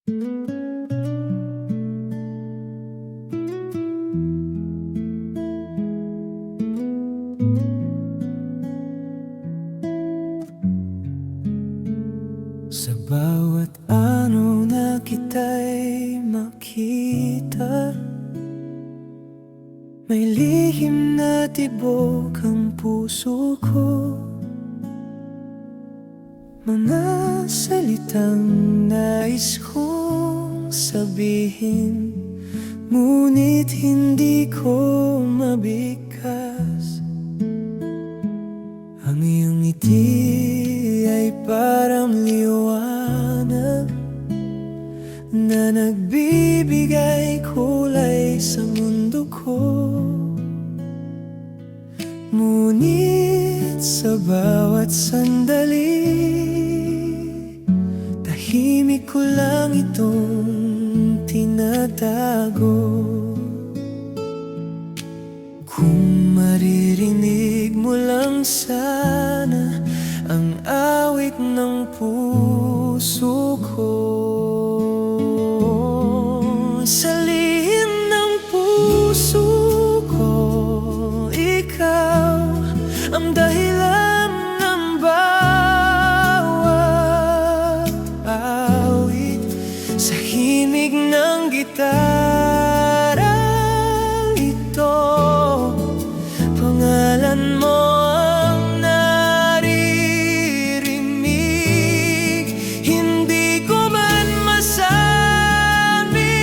Sa bawat araw na kita'y makita, may lihim na tibok ang puso ko. Mga salitang nais kong sabihin, ngunit hindi ko mabigkas. Ang iyong ngiti ay parang liwanag na nagbibigay kulay sa mundo ko. Ngunit sa bawat sandali, tahimik ko lang itong tinatago. Kung maririnig mo lang sana ang awit ng puso ko, sa lihim ng puso ko, ikaw ang dahilan ng bawat awit. Sa himig ng gitarang ito, pangalan mo ang naririnig. Hindi ko man masabi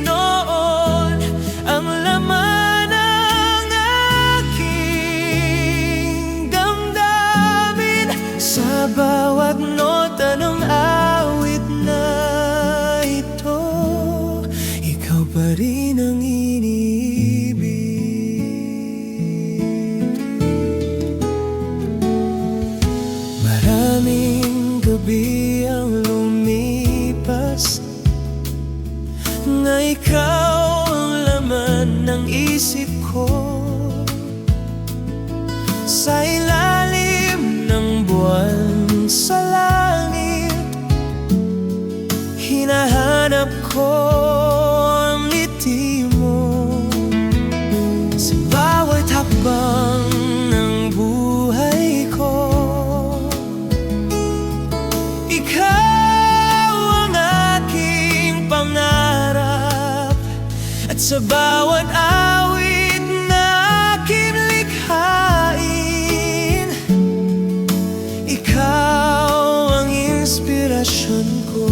noon ang laman ng aking damdamin. Sa bawat nota ng awit na ito, ikaw pa rin ang maraming gabi ang lumipas, na ikaw ang laman ng isip ko. Sa ilalim ng buwan sa langit, hinahanap ko ang ngiti mo. Sa bawat hakbang ng buhay ko, ikaw ang aking pangarap. At sa bawat awit na aking likhain, ikaw ang inspirasyon ko.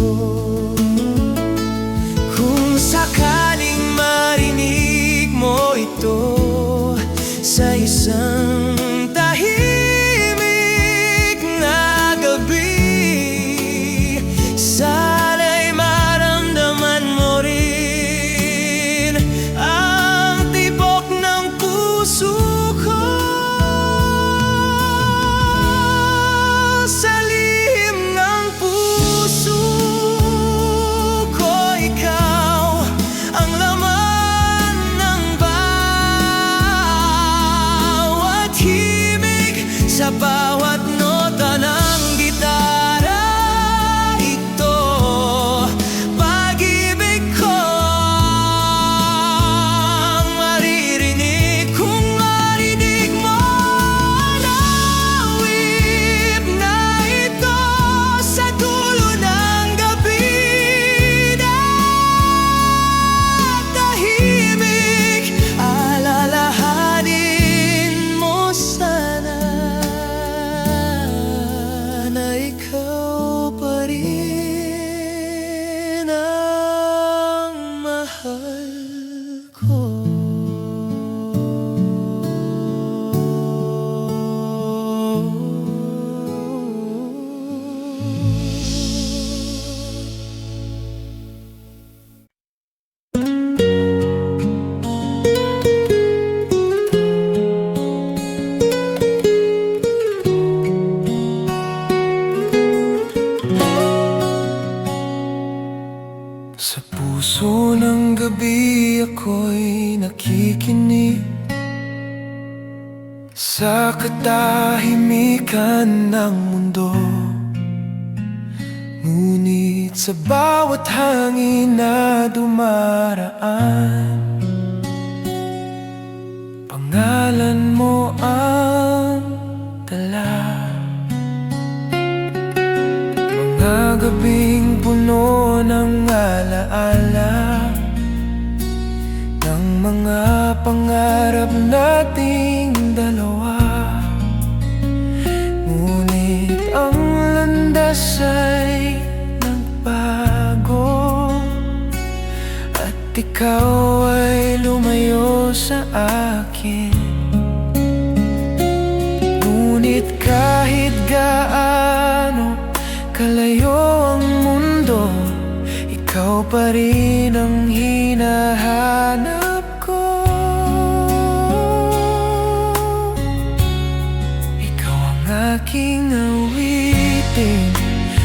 Kung sakaling marinig mo ito sa isang tahimik na gabi, sana'y maramdaman mo rin ang tibok ng puso ko. Sa lihim ng puso ko, ikaw ang laman ng bawat himig. Sa bawat nota ng gitara ito, pag-ibig ko ang maririnig. Kung marinig mo ang awit na ito sa dulo ng gabi na tahimik, alalahanin mo sana na ikaw pa rin ang mahal ko. Sa puso ng gabi ako'y nakikinig sa katahimikan ng mundo. Ngunit sa bawat hangin na dumaraan, pangalan mo ang dala. Mga gabing puno ng alaala ng mga pangarap nating dalawa. Ngunit ang landas ay nagbago at ikaw ay lumayo sa akin. Ngunit kahit gaano kalayo ang mundo, ikaw pa rin ang hinahanap ko. Ikaw ang aking awitin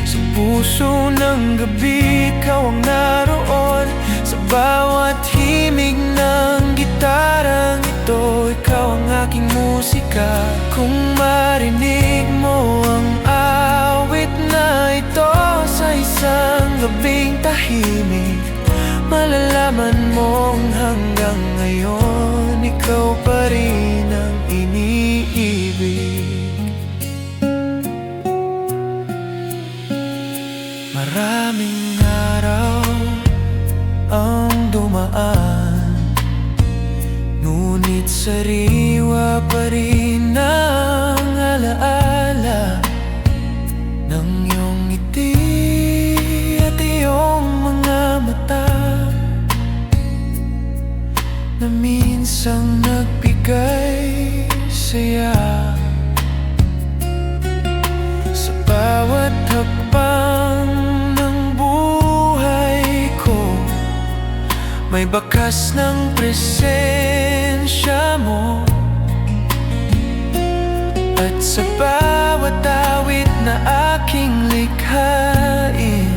sa puso ng gabi. Ikaw ang naroon sa bawat himig ng gitarang ito. Ikaw ang aking musika. Kung marinig mo ang awit na ito sa isang gabing tahimik, malalaman mong hanggang ngayon ikaw pa rin ang iniibig. Maraming araw ang dumaan, ngunit sariwa pa rin ang alaala ng iyong ngiti at iyong mga mata na minsang nagbigay saya. Sa bawat hakbang ng buhay ko, may bakas ng presensya mo. At sa bawat awit na aking likhain,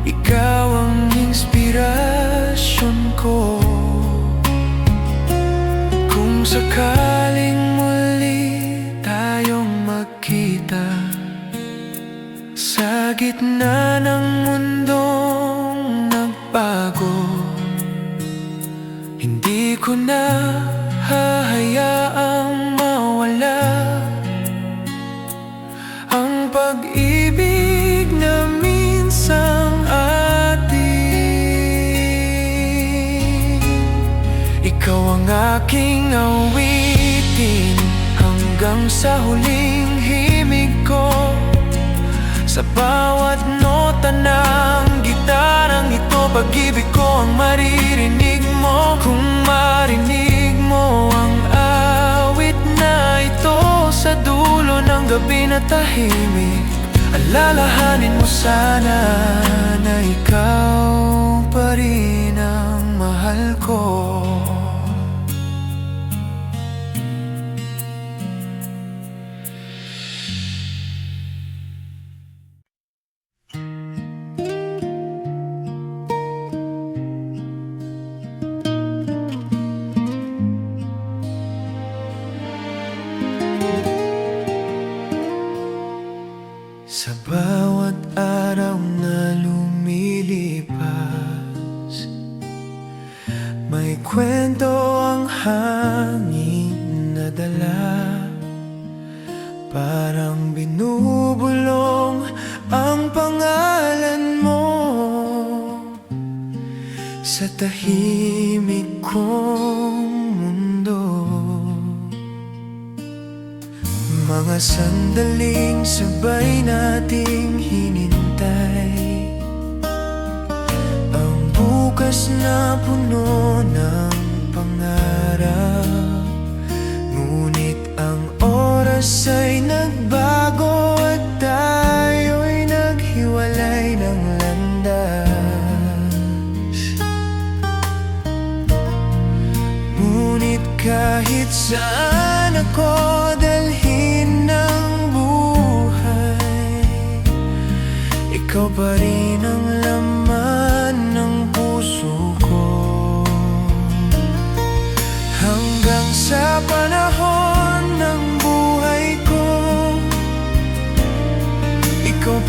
ikaw ang inspirasyon ko. Kung sakaling muli tayong magkita sa gitna ng mundong nagbago, hindi ko na hahayaang mawala ang pag-ibig na minsang atin. Ikaw ang aking awitin hanggang sa huling himig ko. Sa bawat nota ng gitarang ito, pag-ibig ko ang maririnig mo. Kung marinig mo ang awit na ito sa dulo ng gabi na tahimik, alalahanin mo sana na ikaw pa rin ang mahal ko. Sa bawat araw na lumilipas, may kwento ang hangin na dala. Parang binubulong ang pangalan mo sa tahimik kong mundo. Mga sandaling sabay nating hinintay, ang bukas na puno ng pangarap. Ngunit ang oras ay nagbago at tayo'y naghiwalay ng landas. Ngunit kahit saan ako dalhin ng buhay, ikaw pa rin ang laman ng puso ko. Hanggang sa panahon ng buhay ko, ikaw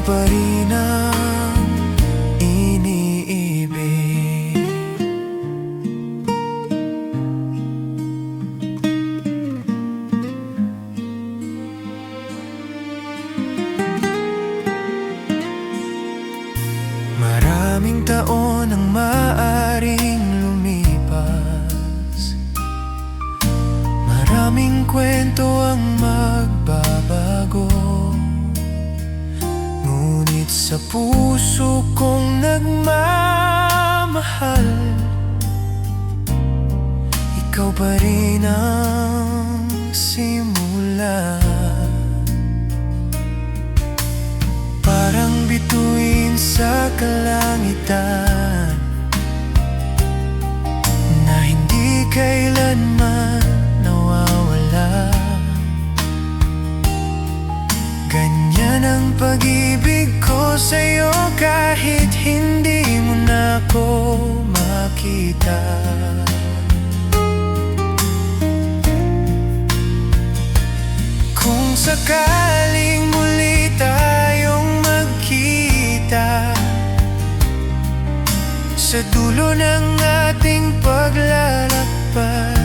pa rin ang iniibig. Maraming taon ang maaring lumipas, maraming kwento ang magbabago, ngunit sa puso kong nagmamahal, ikaw pa rin ang simula. Parang bituin sa kalangitan na hindi kailanman nawawala. Ganyan ang pag-ibig ko sa'yo kahit hindi mo na ako makita. Kung sakaling muli tayong magkita sa dulo ng ating paglalakbay,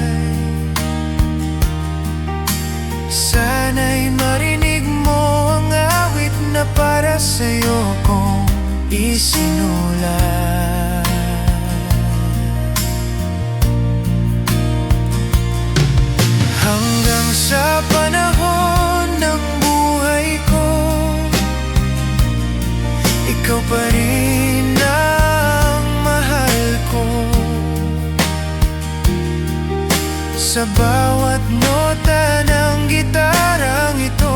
sana'y marinig mo ang awit na para sa'yo kong isinulat. Hanggang sa panahon ng buhay ko, ikaw pa rin ang mahal ko. Sa bawat nota ng gitarang ito,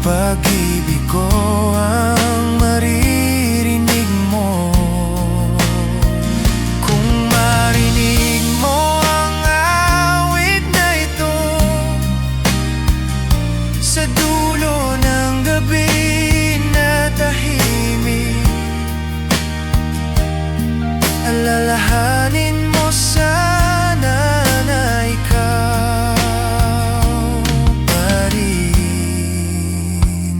pag-ibig ko ang maririnig mo. Kung marinig mo ang awit na ito sa dulo ng gabi na tahimik, alalahanin mo sana na ikaw pa rin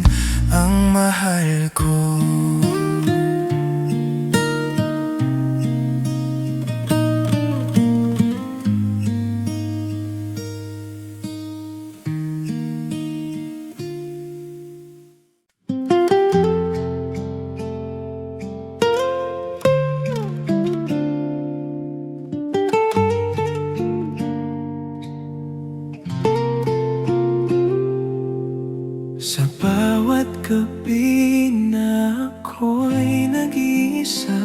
ang mahal ko. Sa bawat gabi na ako'y nag-iisa,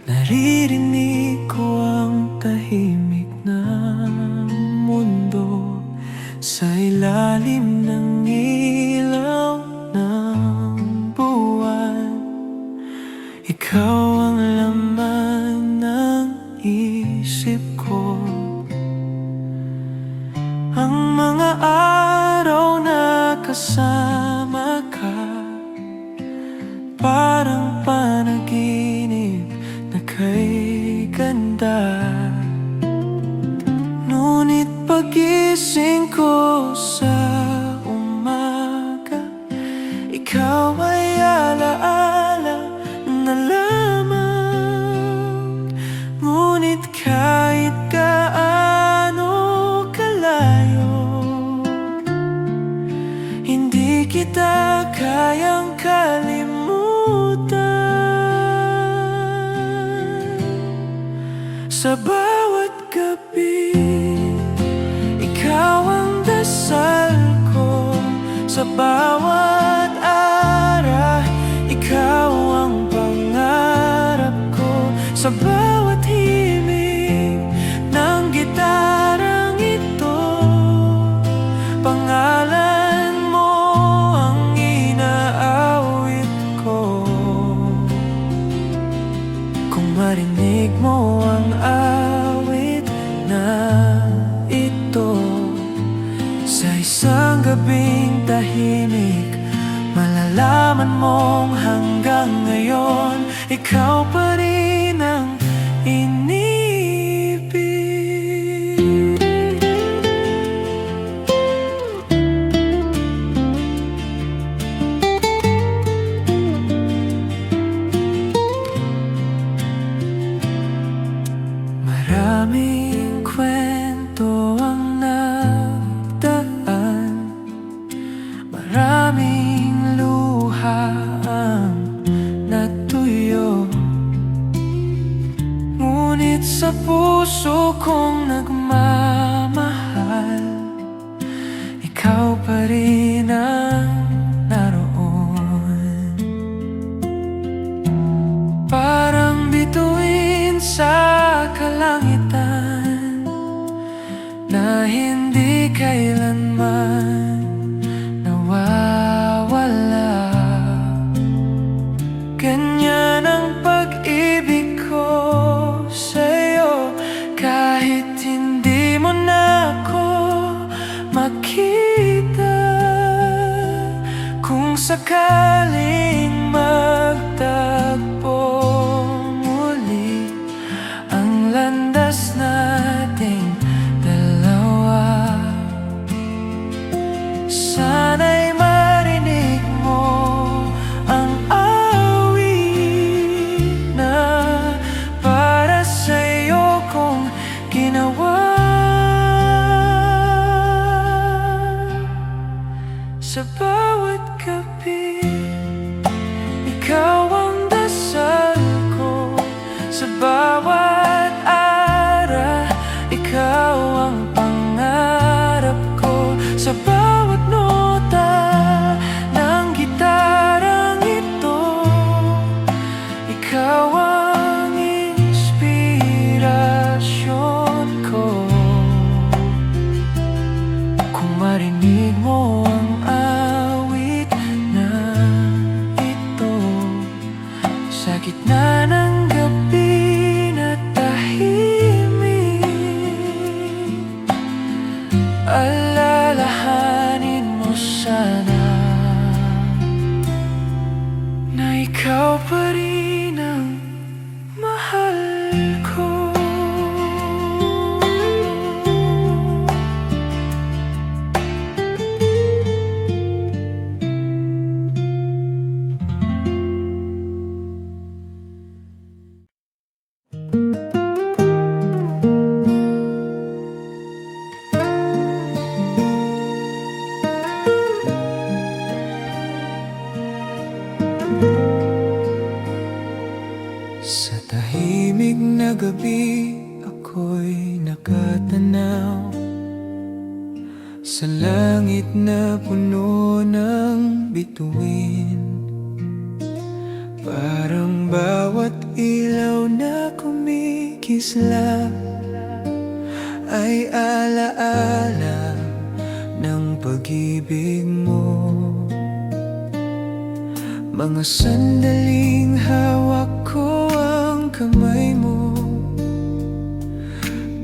naririnig ko ang tahimik ng mundo sa ilalim ng ilaw ng buwan. Ikaw ang laman ng isip ko, ang mga araw na kasama ka, parang panaginip na kay ganda. Ngunit pagising ko sa umaga, ikaw ay alaala na lamang. Ngunit kahit gaano kalayo, hindi kita kayang kalimutan. Sa bawat gabi, ikaw ang dasal ko. Sa bawat araw, ikaw ang pangarap ko. Sa bawat himig ng gitarang ito, pangalan mo ang inaawit ko. Kung marinig mo ang awit na ito sa isang gabing tahimik, malalaman mong hanggang ngayon ikaw pa rin ang inibig. Maraming kwento ang nagdaan, maraming luha ang natuyo. Ngunit sa puso kong nagmamahal, ikaw pa rin ang naroon. Parang bituin sa kalangitan na hindi kailanman nawawala. Ganyan ang pag-ibig ko sa'yo, kahit hindi mo na ako makita. Kung sakaling magtagpo muli ang landas nating dalawa, sana'y marinig mo ang awit na para sa'yo kong ginawa. Sa bawat gabi, ikaw ang dasal ko. Sa bawat araw, ikaw ang pangarap ko. Sa bawat nota ng gitarang ito, ikaw ang inspirasyon ko. Kung marinig mo ang awit na ito, sa gitna ng gabi na tahimik, alalahanin mo sana na ikaw pa rin ang mahal ko. Sa tahimik na gabi, ako'y nakatanaw sa langit na puno ng bituin. Parang bawat ilaw na kumikislap ay alaala ng pag-ibig mo. Mga sandaling hawak ko ang kamay mo,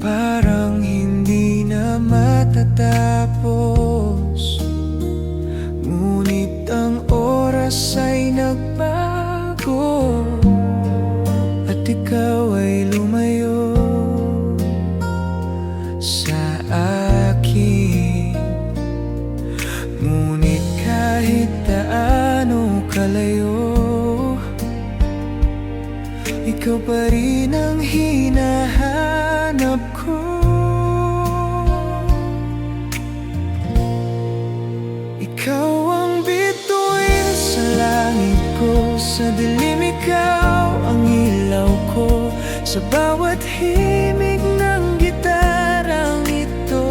parang hindi na matatapos. Ngunit ang oras ay nagbago at ikaw ay lumayo sa akin. Ngunit kahit gaano kalayo, ikaw pa rin ang hinahanap ko. Ikaw ang bituin sa langit ko, sa dilim ikaw ang ilaw ko. Sa bawat himig ng gitarang ito,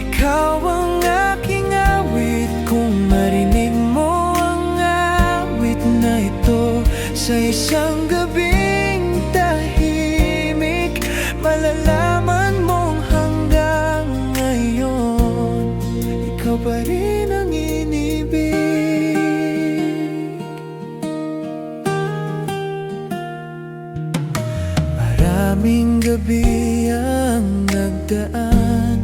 ikaw ang aking awit. Kung marinig mo ang awit na ito sa isang gabing tahimik, malalaman mong hanggang ngayon ikaw pa rin ang inibig. Maraming gabi ang nagdaan,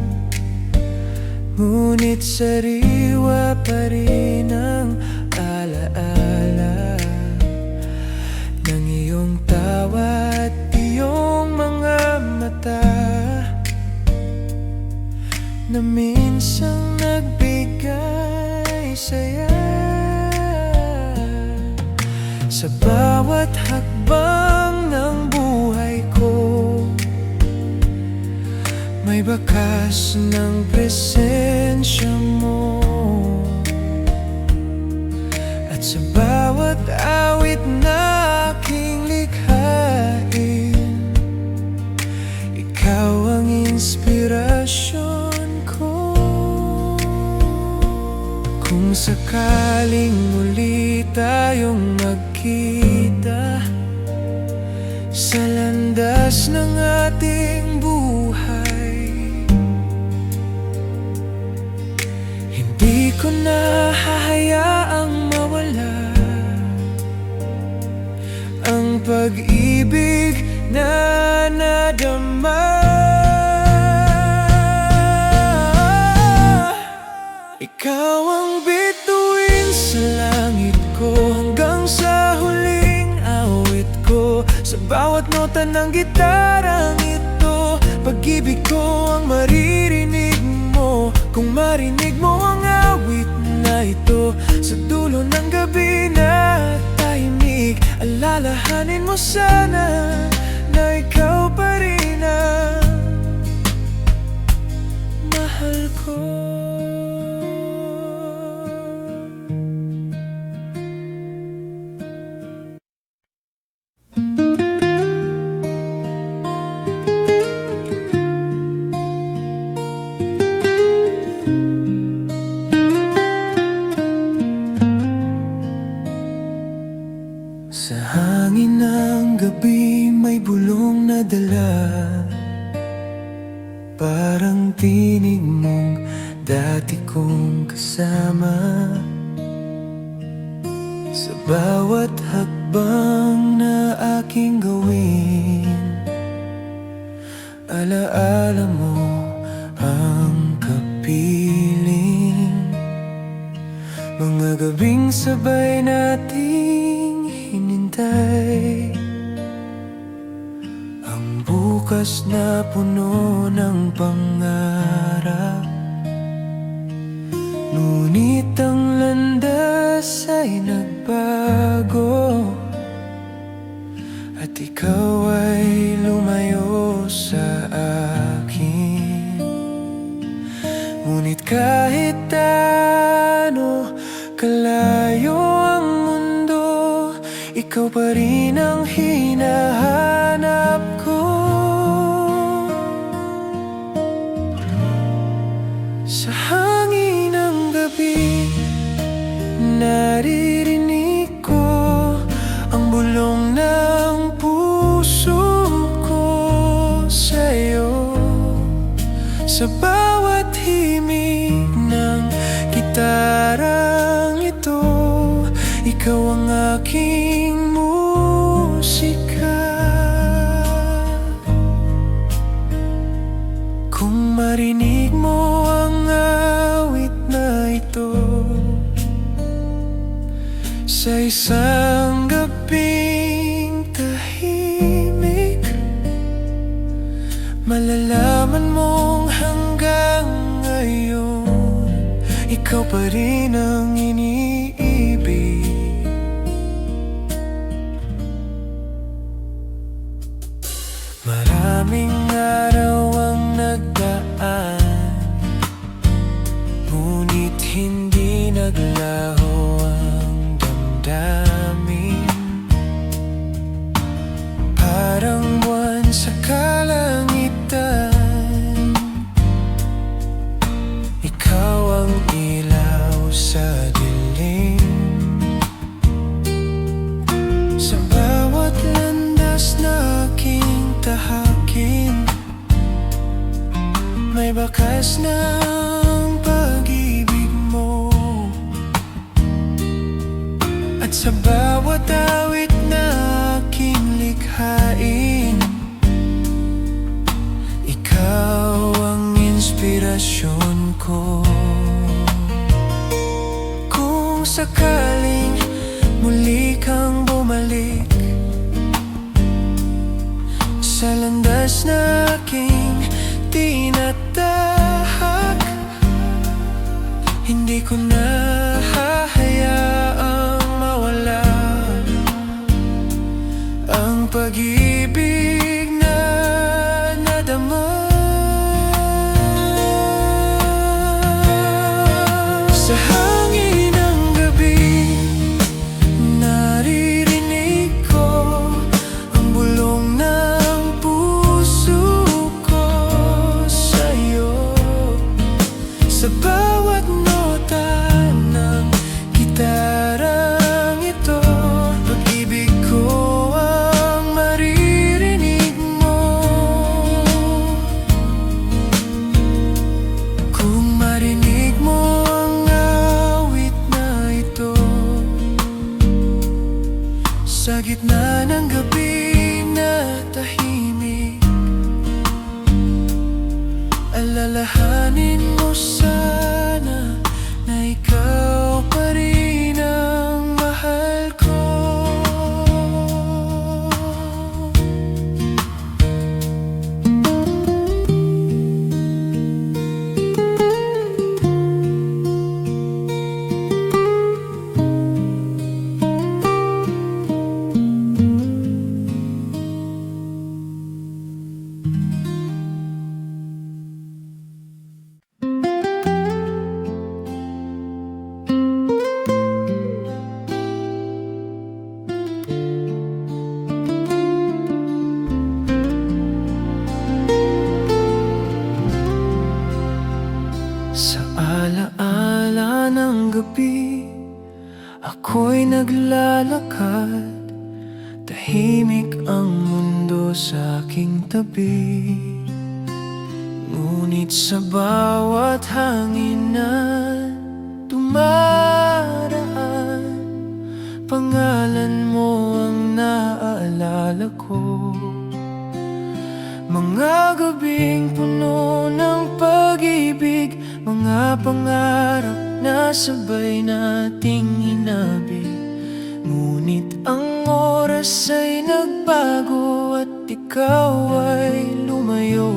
ngunit sariwa pa rin ang alaala ng iyong tawa at iyong mga mata na minsang nagbigay saya. Sa bawat hakbang ng buhay ko, bakas ng presensya mo, at sa bawat awit na aking likhain, ikaw ang inspirasyon ko. Kung sakaling muli tayong magkita sa landas ng ating buhay, hindi ko na hahayaang mawala ang pag-ibig na nadama. Ikaw ang bituin sa langit ko, hanggang sa huling awit ko. Sa bawat nota ng gitarang ito, pag-ibig ko ang maririnig mo. Kung marinig mo ang awit na ito, sa dulo ng gabi na tahimik, alalahanin mo sana na ikaw pa rin ang mahal ko. Sa hangin ng gabi may bulong na dala, parang tinig mong dati kong kasama. Sa bawat hakbang na aking gawin, alaala mo ang kapiling. Mga gabing sabay nating hinintay ang bukas na puno ng pangarap. Ngunit ang landas ay nagbago, at ikaw ay lumayo sa akin. Ngunit kahit ano kalayo ang mundo, ikaw pa rin ang hinahanap ko. Sa hangin ng gabi, naririnig ko ang bulong ng puso ko sa'yo. Sa bawat himig ng gitarang ito, ikaw ang aking musika. Kung marinig mo ang awit na ito sa isang gabing tahimik, malalaman mong hanggang ngayon ikaw pa rin ang iniibig. Maraming araw ang nagdaan, ngunit hindi naglaho ang damdamin. Parang buwan sa kalangitan, ikaw ang ilaw sa dilim. Sa bawat landas na aking tahakin, may bakas ng pag-ibig mo. At sa bawat awit na aking likhain, ikaw ang inspirasyon ko. Kung sakaling muli kang bumalik sa landas na aking tinatahak, hindi ko na hahayaang mawala ang pag-ibig na nadama. ako'y naglalakad, tahimik ang mundo sa aking tabi. Ngunit sa bawat hangin na dumaraan, pangalan mo ang naaalala ko. Mga gabing puno ng pag-ibig, mga pangarap na sabay nating hinabig. Ngunit ang oras ay nagbago at ikaw ay lumayo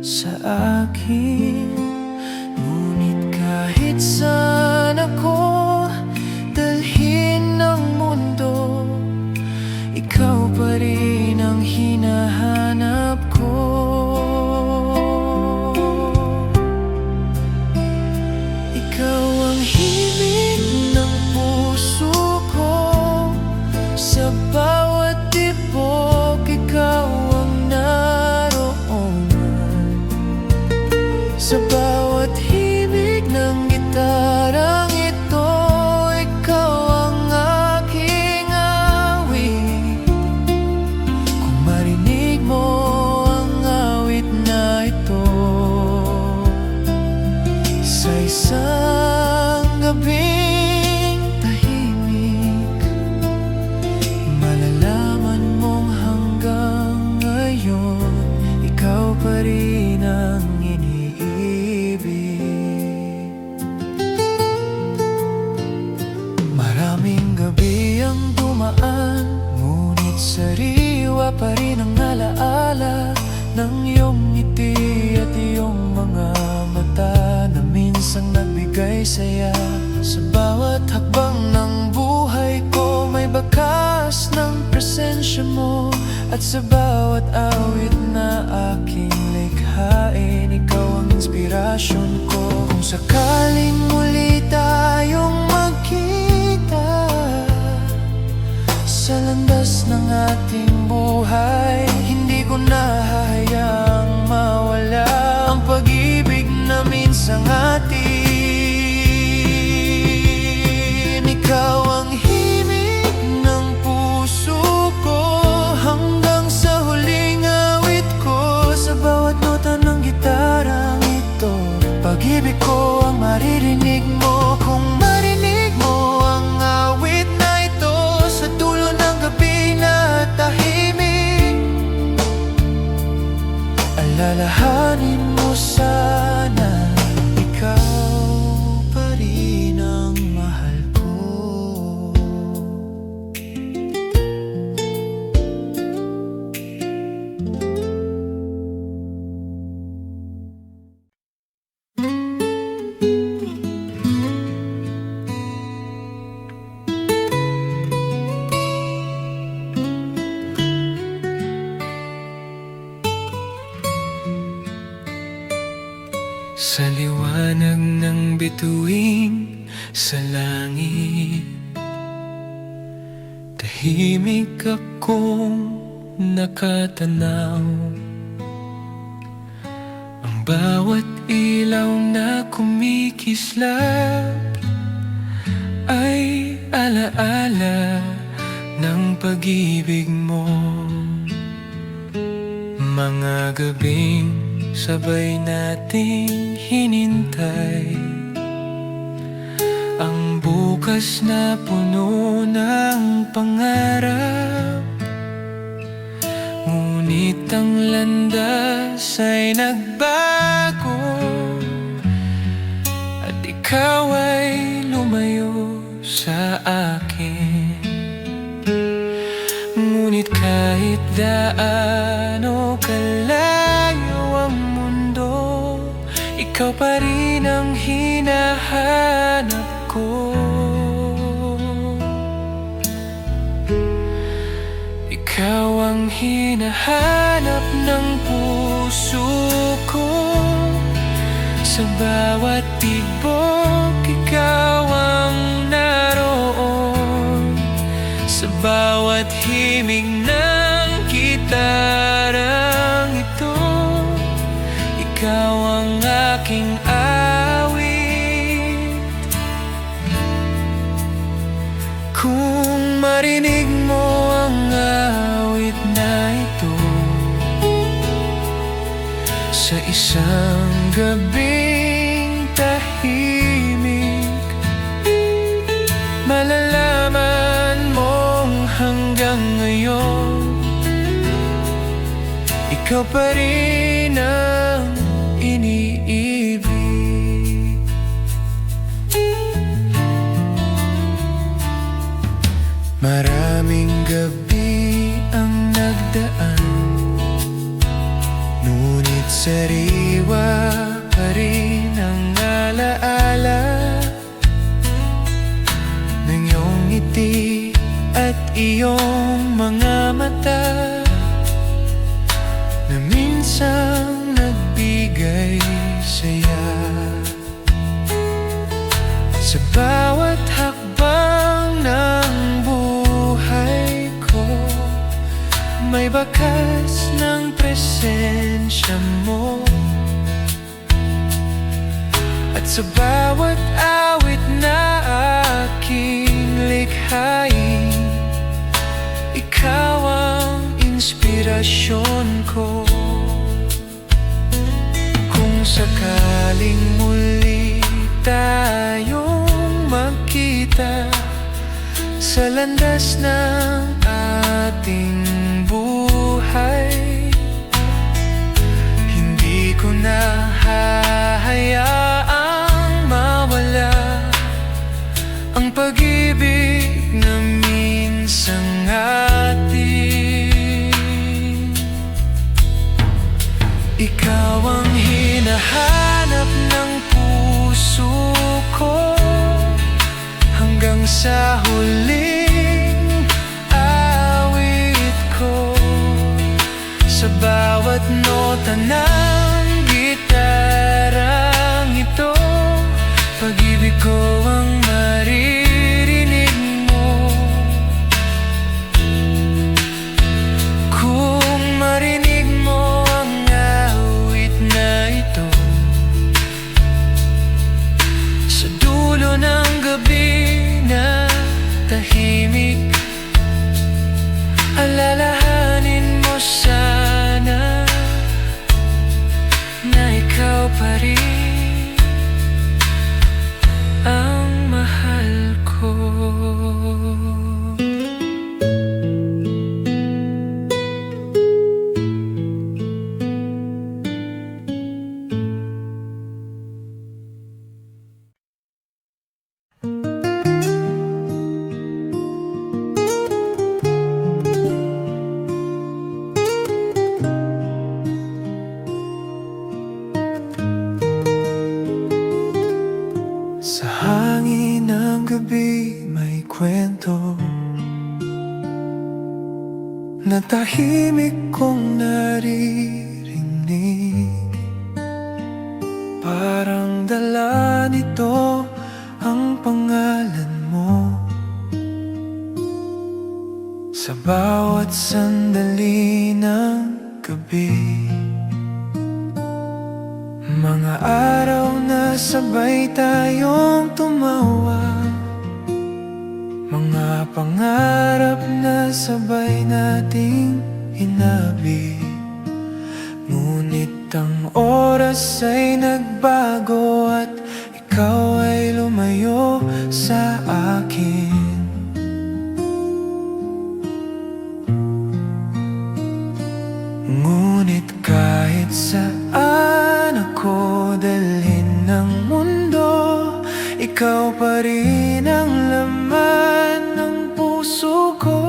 sa akin. Ngunit kahit saan ako dalhin ng mundo, ikaw pa rin ang hinahanap ko. Ikaw ang himig ng puso ko, sa bawat tibok ikaw ang naroon. Sa bawat himig ng gitarang ito, ikaw ang aking awit. Kung marinig mo ang awit na ito, sa isang gabing tahimik, malalaman mong hanggang ngayon ikaw pa rin ang iniibig. Maraming gabi ang dumaan, ngunit sariwa pa rin ang alaala ng iyong ngiti at iyong mga mata na minsang nagbigay saya. Sa bawat hakbang ng buhay ko, may bakas ng presensya mo. At sa bawat awit na aking likhain, ikaw ang inspirasyon ko. Kung sakaling muli tayong magkita sa landas ng ating buhay, hindi ko na hahayaang mawala ang pag-ibig na minsang atin. Ikaw ang himig ng puso ko, hanggang sa huling awit ko. Sa bawat nota ng gitarang ito, pag-ibig ko ang maririnig mo. Kung marinig mo ang awit na ito, sa dulo ng gabi na tahimik, alalahanin mo sana, ikaw pa rin ang mahal ko. Sa liwanag ng bituin sa langit, tahimik akong nakatanaw. Ang bawat ilaw na kumikislap ay alaala ng pag-ibig mo. Mga gabing sabay nating hinintay ang bukas na puno ng pangarap. Ngunit ang landas ay nagbago at ikaw ay lumayo sa akin. Ngunit kahit gaano kalayo ang mundo, ikaw pa rin ang hinahanap ko. Ikaw ang hinahanap ng puso ko. Sa bawat tibok, ikaw ang naroon. Sa bawat himig ng gitarang ito, ikaw ang aking awit. Sa isang gabing tahimik, malalaman mong hanggang ngayon ikaw pa rin ang iniibig. Maraming gabi ang nagdaan, ngunit sariwa pa rin ang alaala ng iyong ngiti at iyong mga mata na minsang nagbigay saya. Sa bawat hakbang ng buhay ko, may bakas ng presensya mo. At sa bawat awit na aking likhain, ikaw ang inspirasyon ko. Kung sakaling muli tayong magkita sa landas ng ating buhay, hindi ko na hahayaang mawala ang pag-ibig na minsang atin. Ikaw ang hinahanap ng puso ko hanggang sa huling awit ko. Sa bawat nota ng gitarang ito, pag-ibig ko ang maririnig mo. Kung marinig mo ang awit na ito, sa dulo ng gabi na tahimik, alalahanin mo sana na ikaw pa rin ang mahal ko. Sa hangin ng gabi may kwento na tahimik kong naririnig. Parang dala nito ang pangalan mo. Sa bawat sandali ng gabi, mga araw na sabay tayong tumawa, mga pangarap na sabay nating hinabi. Ngunit ang oras ay nagbago at ikaw ay lumayo sa akin. Ngunit kahit saan ako dalhin ng mundo, ikaw pa rin ang laman ng puso ko.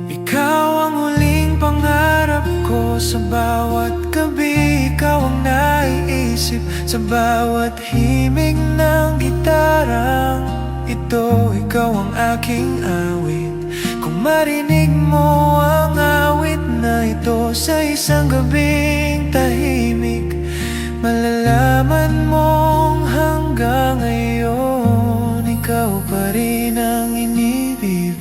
Ikaw ang huling pangarap ko. Sa bawat gabi, ikaw ang naiisip. Sa bawat himig ng gitarang ito, ikaw ang aking awit. Kung marinig mo ang awit na ito sa isang gabing tahimik, malalaman mong hanggang ngayon ikaw pa rin ang inibibig.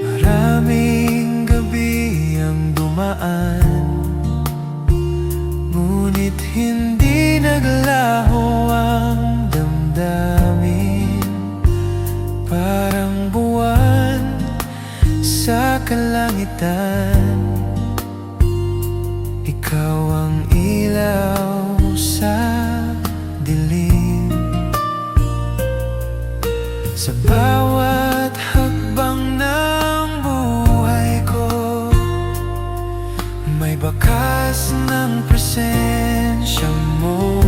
Maraming gabi ang dumaan, ngunit hindi naglaho ang damdamin. nasasaktan. Ikaw ang ilaw sa dilim. Sa bawat hakbang ng buhay ko, may bakas ng presensya mo.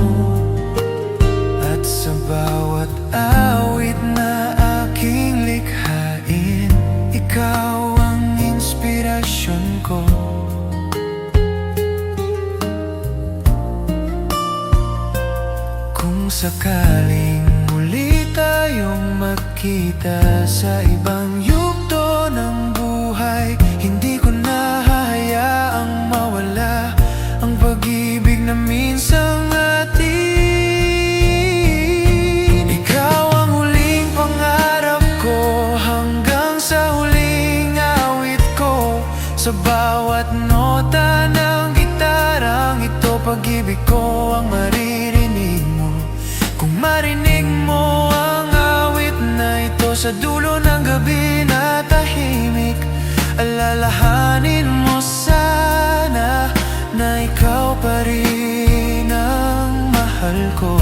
At sa bawat awit na aking likhain, ikaw ang inspirasyon ko. Kung sakaling muli tayong magkita sa ibang yugto ng buhay, hindi ko na hahayaang mawala ang pag-ibig na minsang atin. Ikaw ang huling pangarap ko, hanggang sa huling awit ko. Sa bawat nota ng gitarang ito, pag-ibig ko ang maririnig mo. Kung marinig mo ang awit na ito sa dulo ng gabi na tahimik, alalahanin mo sana na ikaw pa rin ang mahal ko.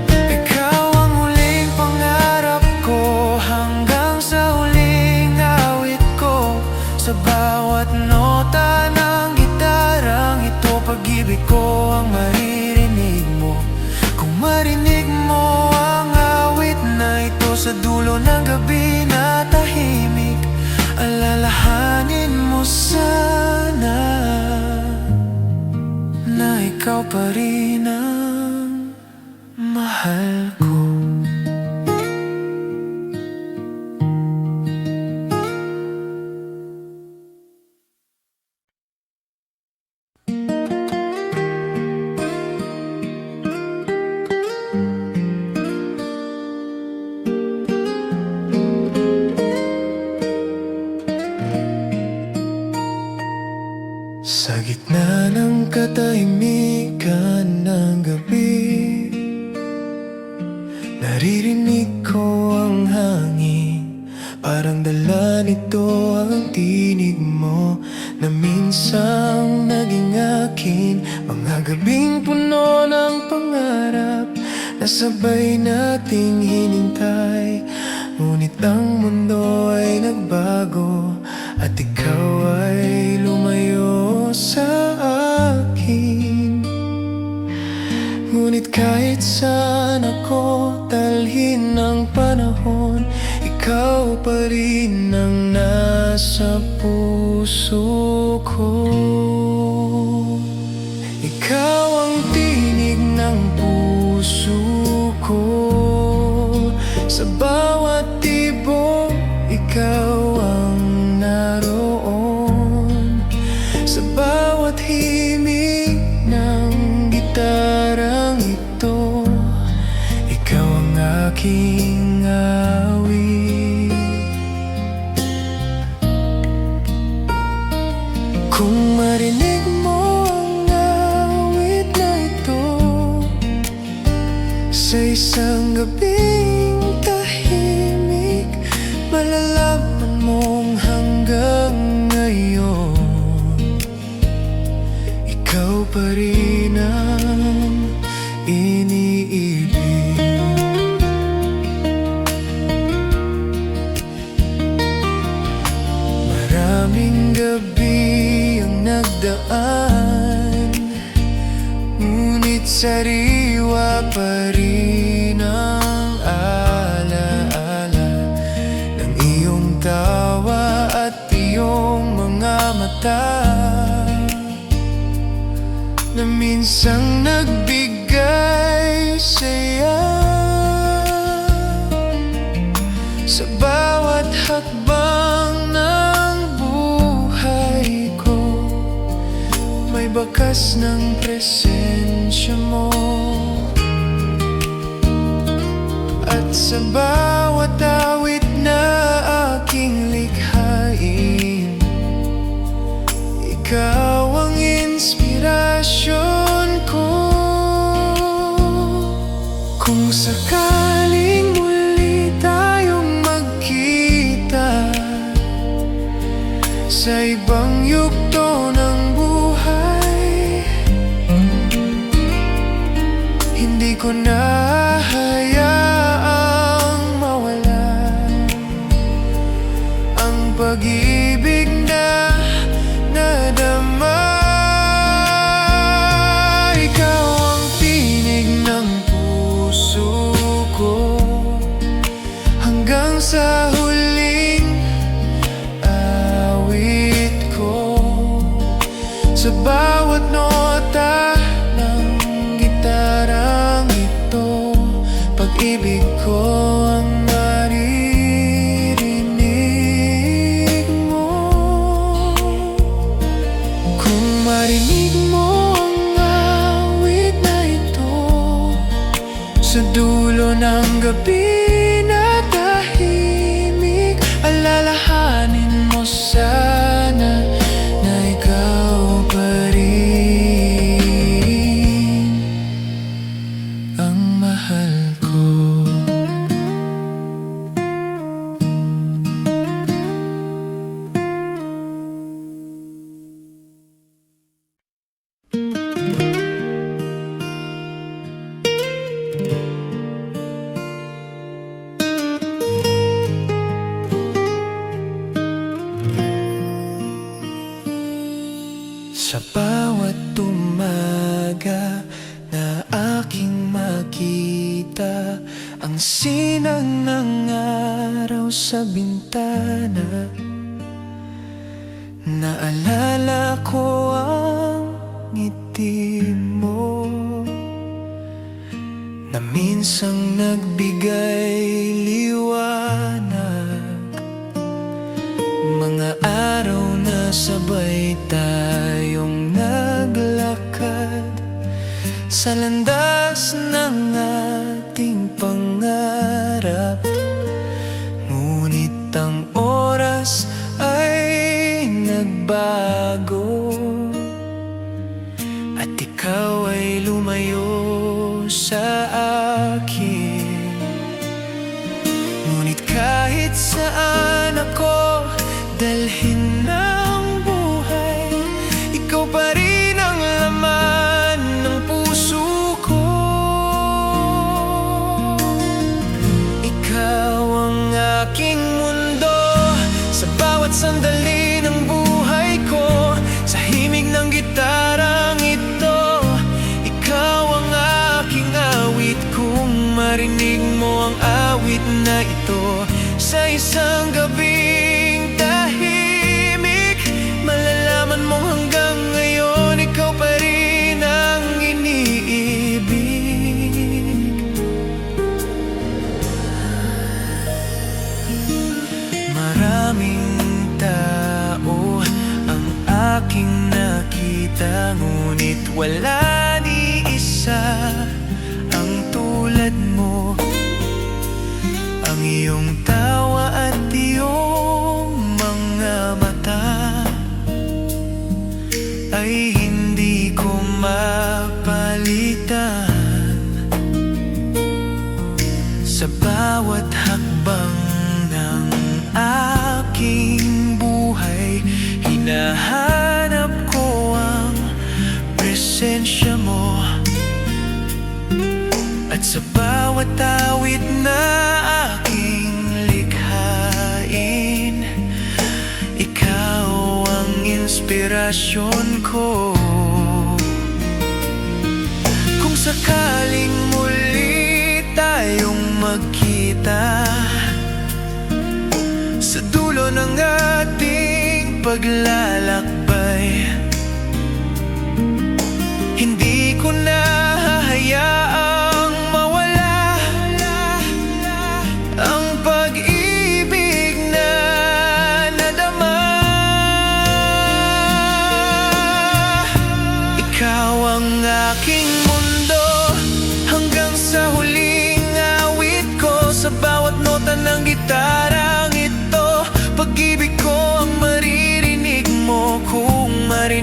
Ikaw ang huling pangarap ko, hanggang sa huling awit ko. Sa bawat nota ng gitarang ito, pag-ibig ko ang maririnig mo. Kung marinig mo ang awit na ito sa dulo ng gabi na tahimik, alalahanin mo sana na ikaw pa rin ang mahal ko. Sa gitna ng katahimikan ng gabi, naririnig ko ang hangin. Parang dala nito ang tinig mo na minsang naging akin. Mga gabing puno ng pangarap na sabay nating hinintay, ngunit ang mundo ay nagbago at ikaw ay lumayo sa akin. Ngunit kahit saan ako dalhin ng panahon, ikaw pa rin ang nasa puso ko. Ikaw ang tinig ng puso ko. Sa bawat tibok, ikaw ang naroon. Sa bawat himig ng gitarang ito, ikaw ang aking awit. Kung marinig mo ang awit na ito sa isang gabing tahimik, malalaman mong hanggang ngayon ikaw pa rin ang iniibig. Maraming gabi ang nagdaan, ngunit sariwa pa rin ang alaala ng iyong tawa at iyong mga mata na minsang nagbigay saya. Sa bawat hakbang ng buhay ko, may bakas ng presensya mo. At sa bawat awit na aking likhain, ikaw ang inspirasyon ko. Kung sakaling muli tayo Sa bawat nota ng gitarang ito, pag-ibig ko ang maririnig mo. Kung marinig mo ang awit na ito, sa dulo ng gabi na tahimik, alalahanin mo sana na ikaw pa rin ang mahal ko. Sa bawat umaga na aking makita ang sinang ng araw sa bintana, naalala ko ang ngiti mo na minsang nagbigay liwanag. Mga araw na sabay tayong naglakad sa landas ng ating pangarap, ngunit ang oras ay nagbago at ikaw ay lumayo sa akin. Ngunit kahit saan ako dalhin ng buhay, ikaw pa rin ang laman ng puso ko. Ikaw ang aking mundo sa bawat sandali ng buhay ko. Sa himig ng gitarang ito, ikaw ang aking awit. Kung marinig mo ang awit na ito sa isang gabing tahimik, malalaman mong hanggang ngayon ikaw pa rin ang iniibig. Maraming tao ang aking nakita, ngunit wala ni isa ang tulad mo. Ang iyong tawa at iyong mga mata ay hindi ko mapalitan. Sa bawat hakbang ng aking buhay, hinahanap ko ang presensya mo. At sa bawat awit na aking likhain, ikaw ang inspirasyon ko. Kung sakaling muli tayong magkita sa dulo ng ating paglalakbay, hindi ko na hahayaang mawala ang pag-ibig na nadama. Ikaw ang aking mundo hanggang sa huling awit ko. Sa bawat nota ng gitarang ito, pag-ibig ko ang maririnig mo. Kung marinig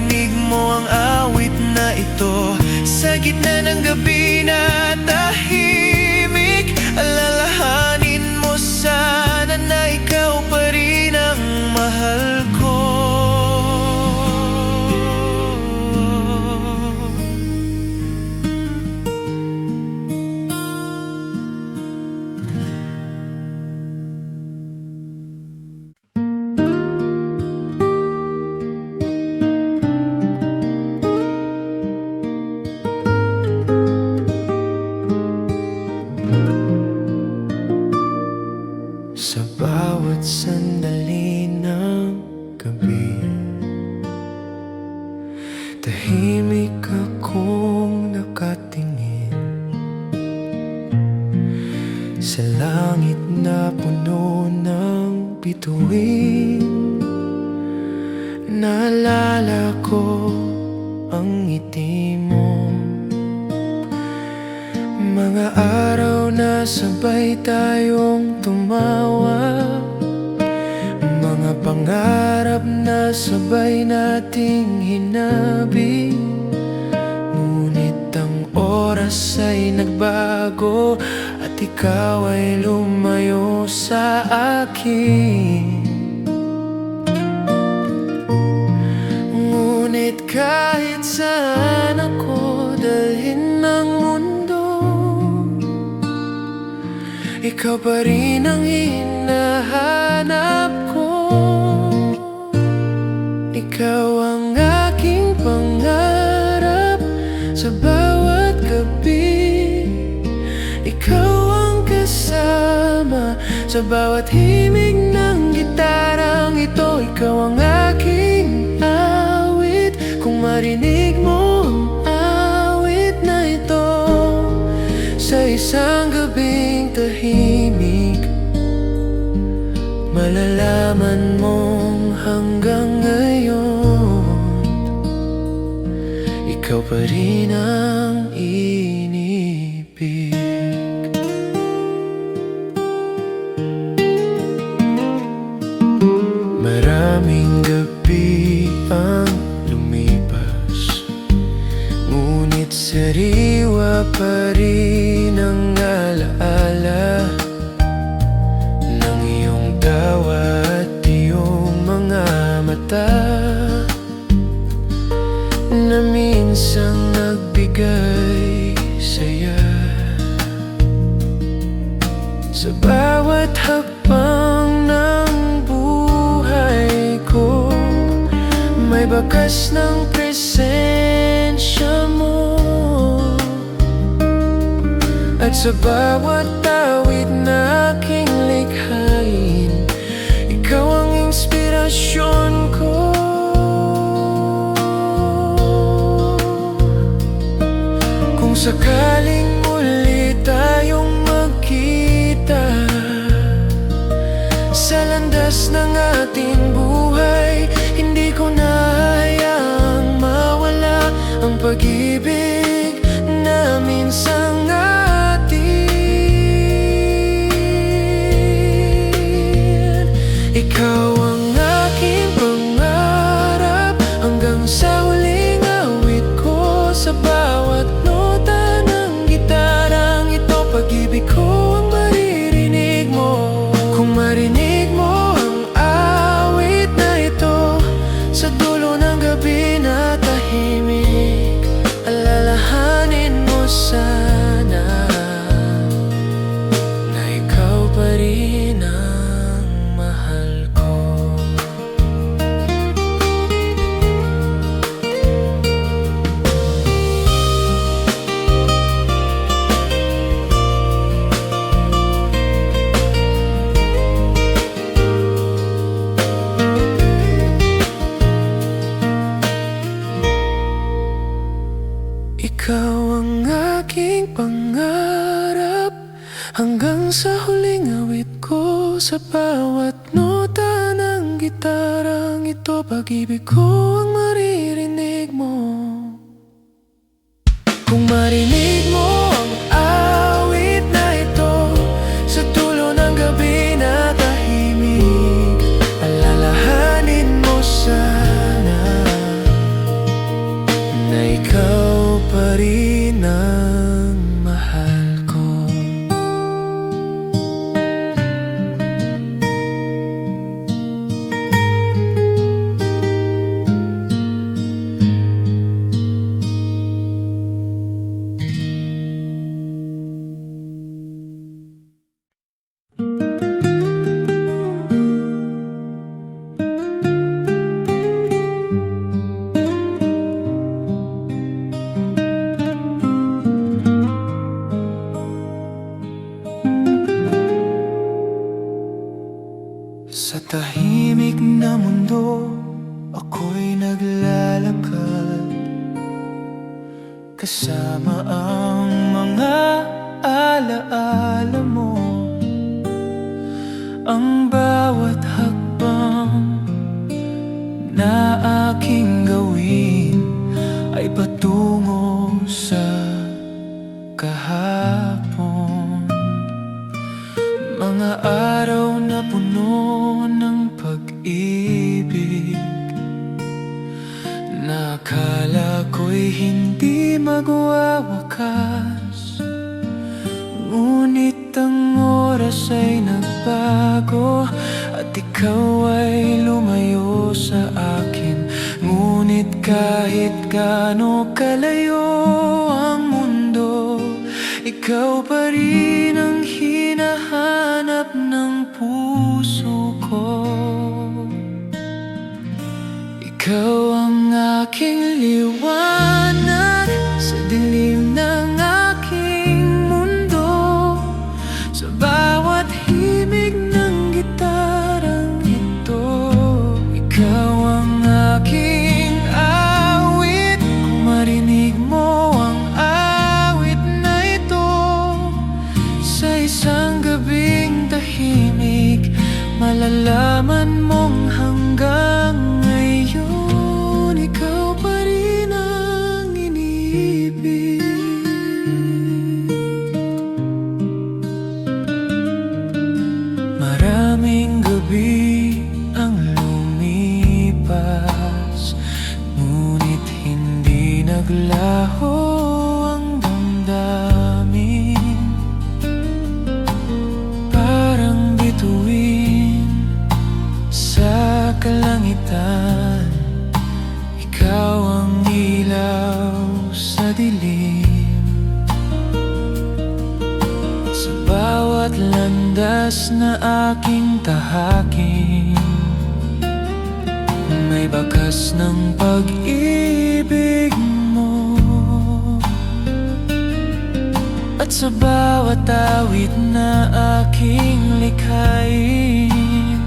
Tahimik akong nakatingin sa langit na puno ng bituin. Naalala ko ang ngiti mo, mga araw na sabay tayong tumawa, mga pangarap na sabay nating hinabi. Ngunit ang oras ay nagbago at ikaw ay lumayo sa akin. Ngunit kahit saan ako dalhin ng mundo, ikaw pa rin ang hinahanap ko. Ikaw ang aking pangarap sa bawat gabi. Ikaw ang kasama sa bawat himig ng gitarang ito. Ikaw ang aking awit, kung marinig mo ang awit na ito sa isang gabing tahimik, malalaman mong hanggang ngayon ikaw pa rin ang inibig. Maraming gabi ang lumipas, ngunit sariwa pa rin ang alaala ng iyong tawa at iyong mga mata na minsang nagbigay saya. Sa bawat hakbang ng buhay ko, may bakas ng presensya mo. At sa bawat awit na aking likhain, ikaw ang inspirasyon ko. Kung sakaling muli tayong magkita sa landas ng ating buhay, hindi ko na hayaang mawala ang pag-ibig na minsang atin. Ikaw ang aking pangarap hanggang sa huling awit ko. Sa bawat nota ng gitarang ito, pag-ibig ko ang maririnig mo. Kung marinig mo ang awit na ito sa dulo ng gabi na tahimik, alalahanin mo sana na ikaw pa rin ang mahal ko. Ikaw ang aking pangarap hanggang sa huling awit ko. Sa bawat nota ng gitarang ito, pag-ibig ko ang maririnig mo. Kung marinig mo ang awit na ito sa dulo ng gabi na tahimik, alalahanin mo sana na ikaw pa rin ang mahal ko. kasama ang mga alaala mo. Ang bawat hakbang na aking gawin ay patungo sa kahapon. Mga araw na puno ng pag-ibig na akala ko'y hindi magwawakas. Ngunit ang oras ay nagbago at ikaw ay lumayo sa akin. Ngunit kahit gaano kalayo ang mundo, ikaw pa rin ang hinahanap ng puso ko. Ikaw ang aking liwanag sa dilim ng aking mundo. Sa bawat himig ng gitarang ito, ikaw ang aking awit. Kung marinig mo ang awit na ito sa isang gabing tahimik, malalaman mong hanggang ngayon ikaw pa rin ang iniibig. Maraming gabi ang lumipas, ngunit hindi naglaho ang damdamin. Parang bituin sa kalangitan, ikaw ang ilaw sa dilim. Sa bawat landas na aking tahakin, may bakas ng pag-ibig mo. At sa bawat awit na aking likhain,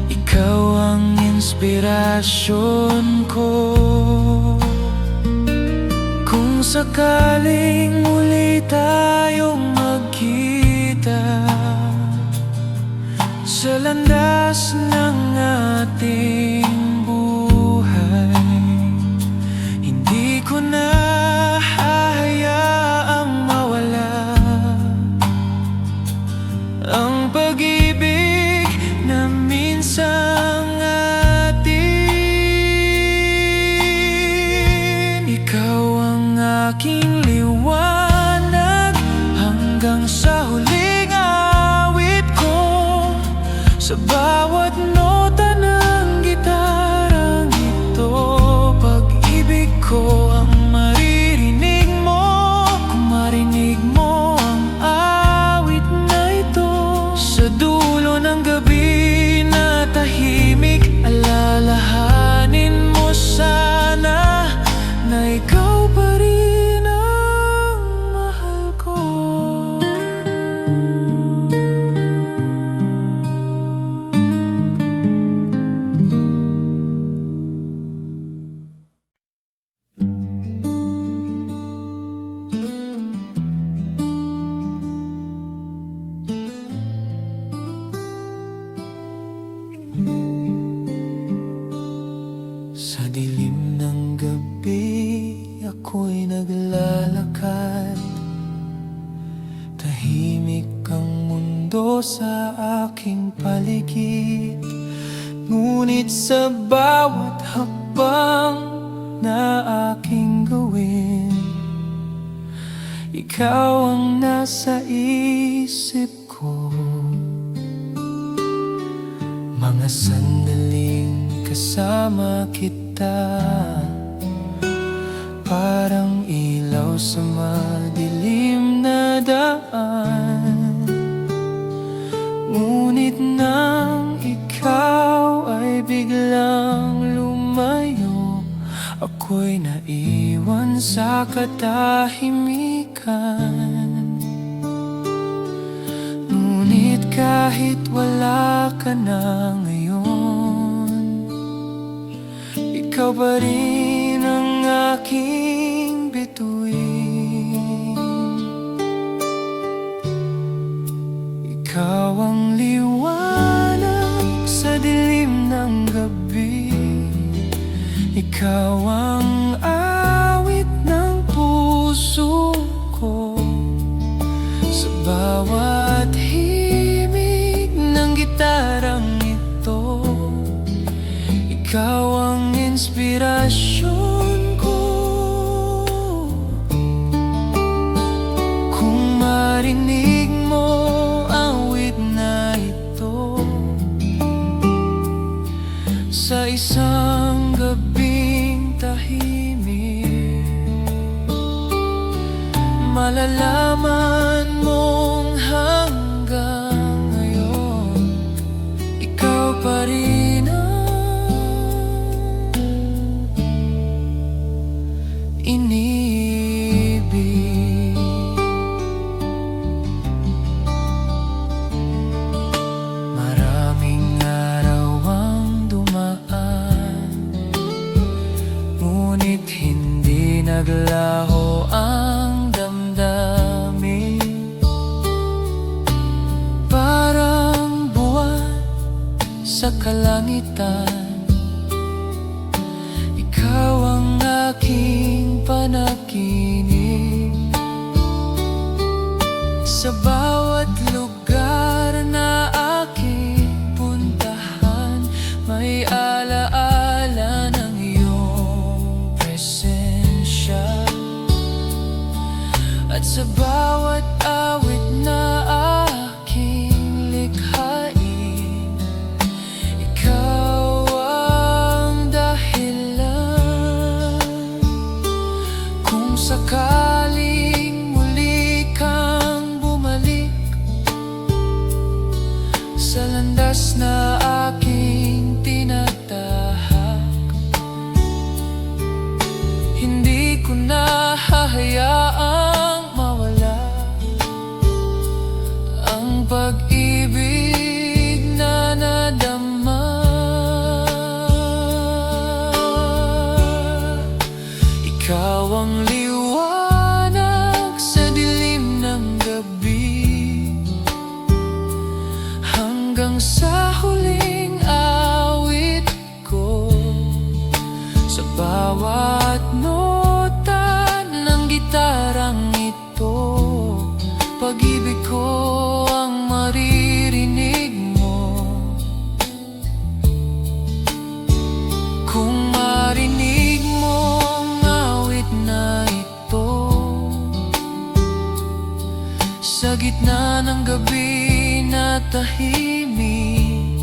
ikaw ang inspirasyon ko. Kung sakaling muli tayong magkita sa landas ng ating buhay, hindi ko na hahayaang mawala ang pag-ibig na minsang atin. Ikaw ang aking liwanag hanggang sa huling awit ko. Sa bawat nota ng gitarang ito, pag-ibig ko ang maririnig mo. Kung marinig mo ang awit na ito sa dulo ng gabi na tahimik, alalahanin mo sana na ikaw pa rin ang mahal ko. Sa dilim ng gabi, ako'y naglalakad. Tahimik ang mundo sa aking paligid, ngunit sa bawat hakbang na aking gawin, ikaw ang nasa isip ko. Mga sandaling kasama kita, parang ilaw sa madilim na daan. Ngunit nang ikaw ay biglang lumayo, ako'y naiwan sa katahimikan. Ngunit kahit wala ka na ngayon, ikaw pa rin ang aking bituin. Ikaw ang liwanag sa dilim ng gabi. Ikaw ang awit ng puso ko. Sa bawat himig ng gitarang ito, ikaw ang inspirasyon ko. Kung marinig mo awit na ito sa isang gabing tahimik, malalaman mong hanggang ngayon ikaw pa rin ang inibig. Maraming araw ang dumaan, ngunit hindi naglaho ang damdamin. Parang buwan sa kalangitan, ikaw ang aking panaginip. Sa bawat lugar na aking puntahan, may alaala ng iyong presensya. At sa bawat awit na aking likhain, ikaw ang dahilan. Kung sakaling muli kang bumalik sa landas na aking tinatahak, hindi ko na hahayaang mawala ang pag-ibig na nadama. Ikaw ang liwanag sa dilim ng gabi, hanggang sa huling awit ko. Sa bawat nota ng gitarang ito, pag-ibig ko ang maririnig mo. Kung marinig mo ang awit na ito sa gitna ng gabi na tahimik,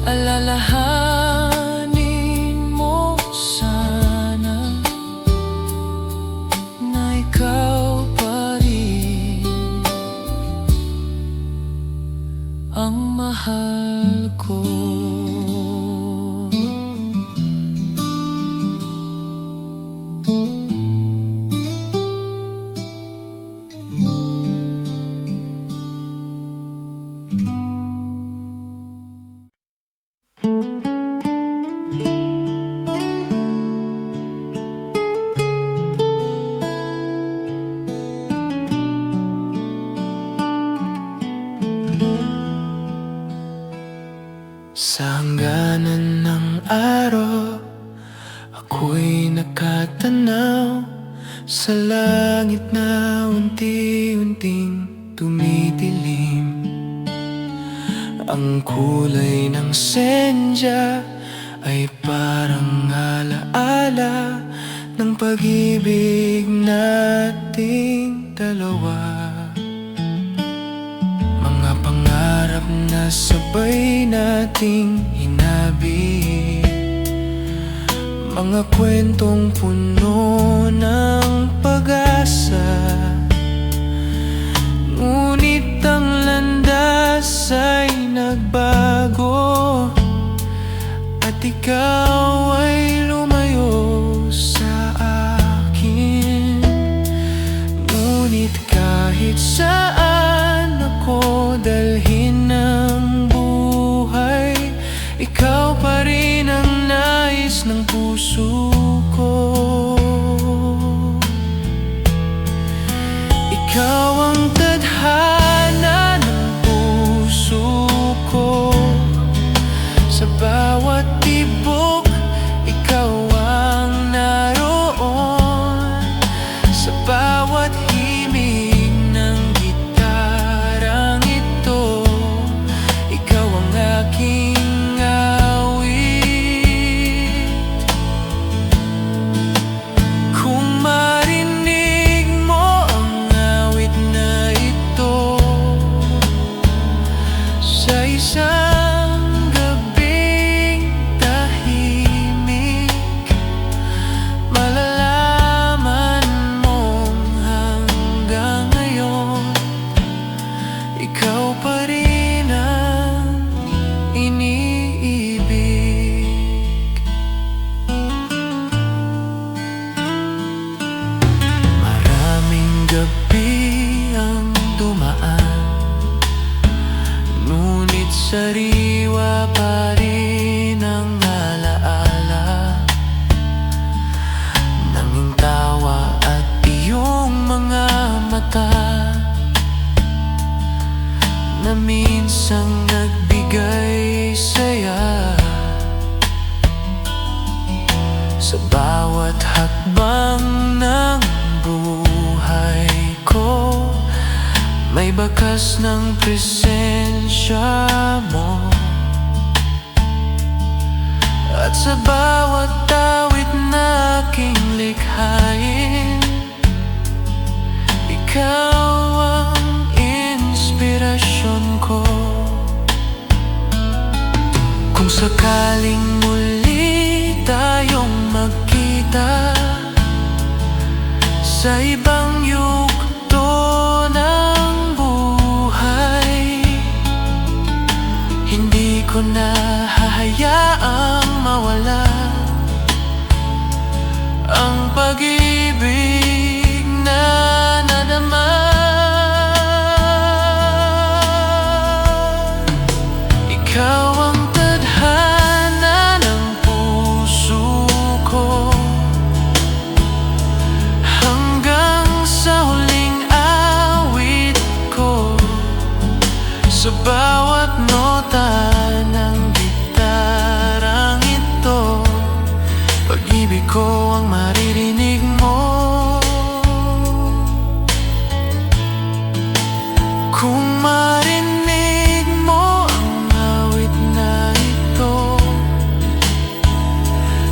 alalahanin mo sana na ikaw pa rin ang mahal ko. Sa hangganan ng araw, ako'y nakatanaw sa langit na unti-unting tumidilim. Ang kulay ng sendya ay parang alaala ng pag-ibig nating dalawa. Mga pangarap na sabay nating hinabi, mga kwentong puno ng pag-asa. Ngunit ang landas ay nagbago, at ikaw ay lumayo sa akin. Ngunit kahit saan ako dalhin ng buhay, ikaw pa rin ang nais ng puso Sa bawat hakbang ng buhay ko, may bakas ng presensya mo. At sa bawat awit na aking likhain, ikaw ang inspirasyon ko. Kung sakaling muli tayong magkita sa ibang yugto ng buhay, hindi ko na hahayaang mawala ang pag-ibig na nadama. Ikaw ang tadhana ng puso ko, hanggang sa huling awit ko. Sa bawat nota ng gitarang ito, pag-ibig ko ang maririnig mo. Kung marinig mo ang awit na ito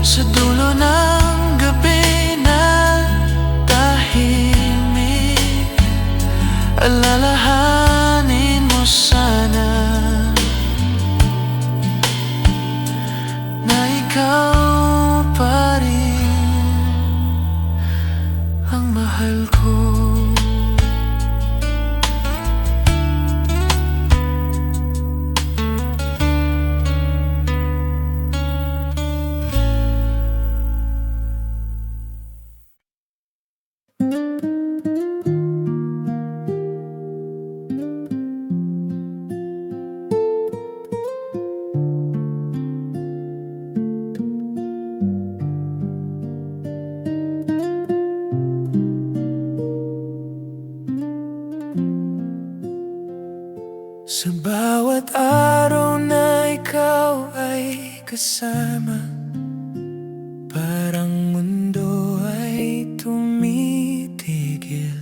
sa dulo ng gabi na tahimik, alalahanin mo sana na ikaw pa rin ang mahal ko. Sa bawat araw na ikaw ay kasama, parang mundo ay tumitigil.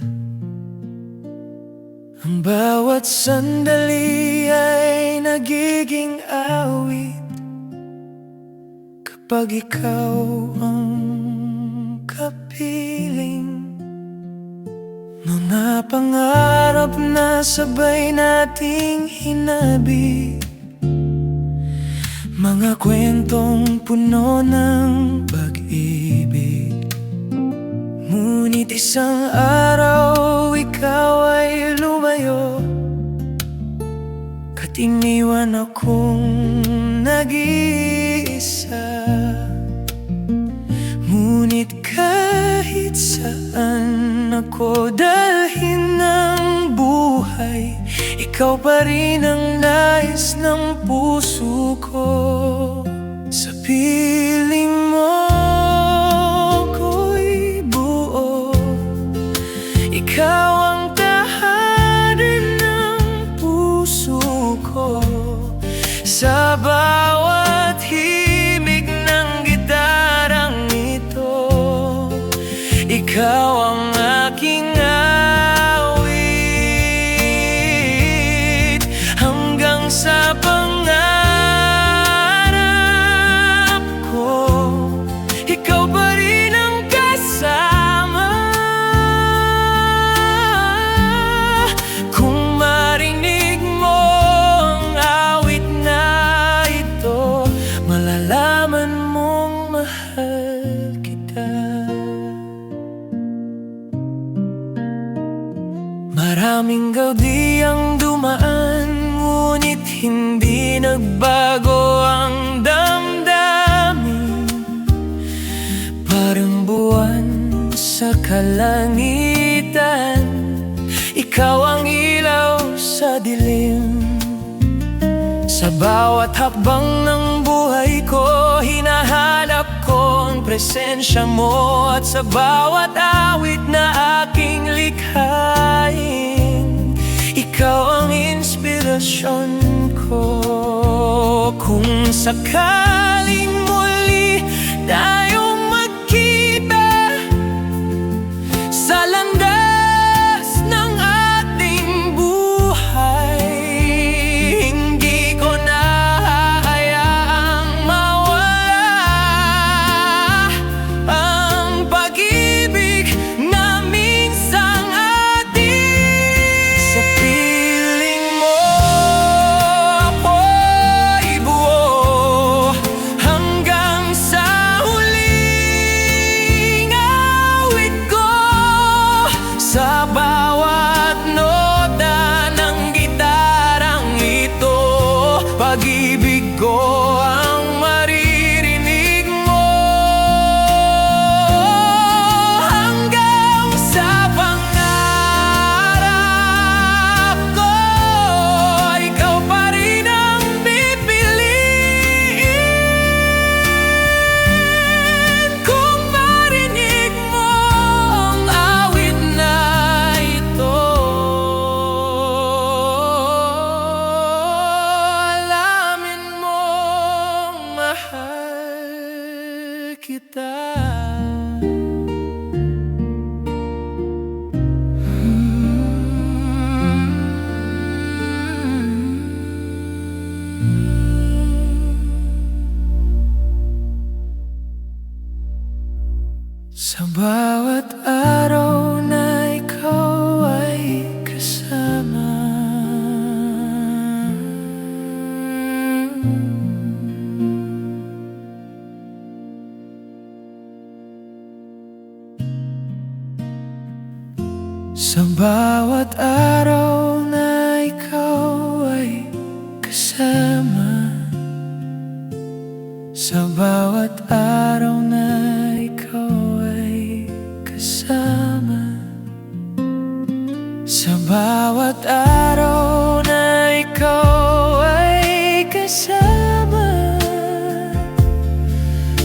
Ang bawat sandali ay nagiging awit kapag ikaw ang kapiling. Mga pangarap na sabay nating hinabi, mga kwentong puno ng pag-ibig. Ngunit isang araw ikaw ay lumayo, at iniwan akong nag-iisa. Ngunit kahit saan ako dalhin ng buhay, ikaw pa rin ang nais ng puso ko. Sa piling mo ko'y buo, ikaw ang tahanan ng puso ko. Sa bawat himig ng gitarang ito, ikaw ang aking awit, hanggang sa pangarap ko, ikaw pa rin ang kasama. Kung marinig mo ang awit na ito, malalaman mong mahal kita. Maraming gaudi ang dumaan, ngunit hindi nagbago ang damdamin. Parang buwan sa kalangitan, ikaw ang ilaw sa dilim. Sa bawat hakbang ng buhay ko, hinahanap ko ang presensya mo. At sa bawat awit na aking likhain, ikaw ang inspirasyon ko. Kung sakaling muli tayong kita. Sa bawat araw na ikaw ay kasama, sa bawat araw na ikaw ay kasama, sa bawat araw na ikaw ay kasama,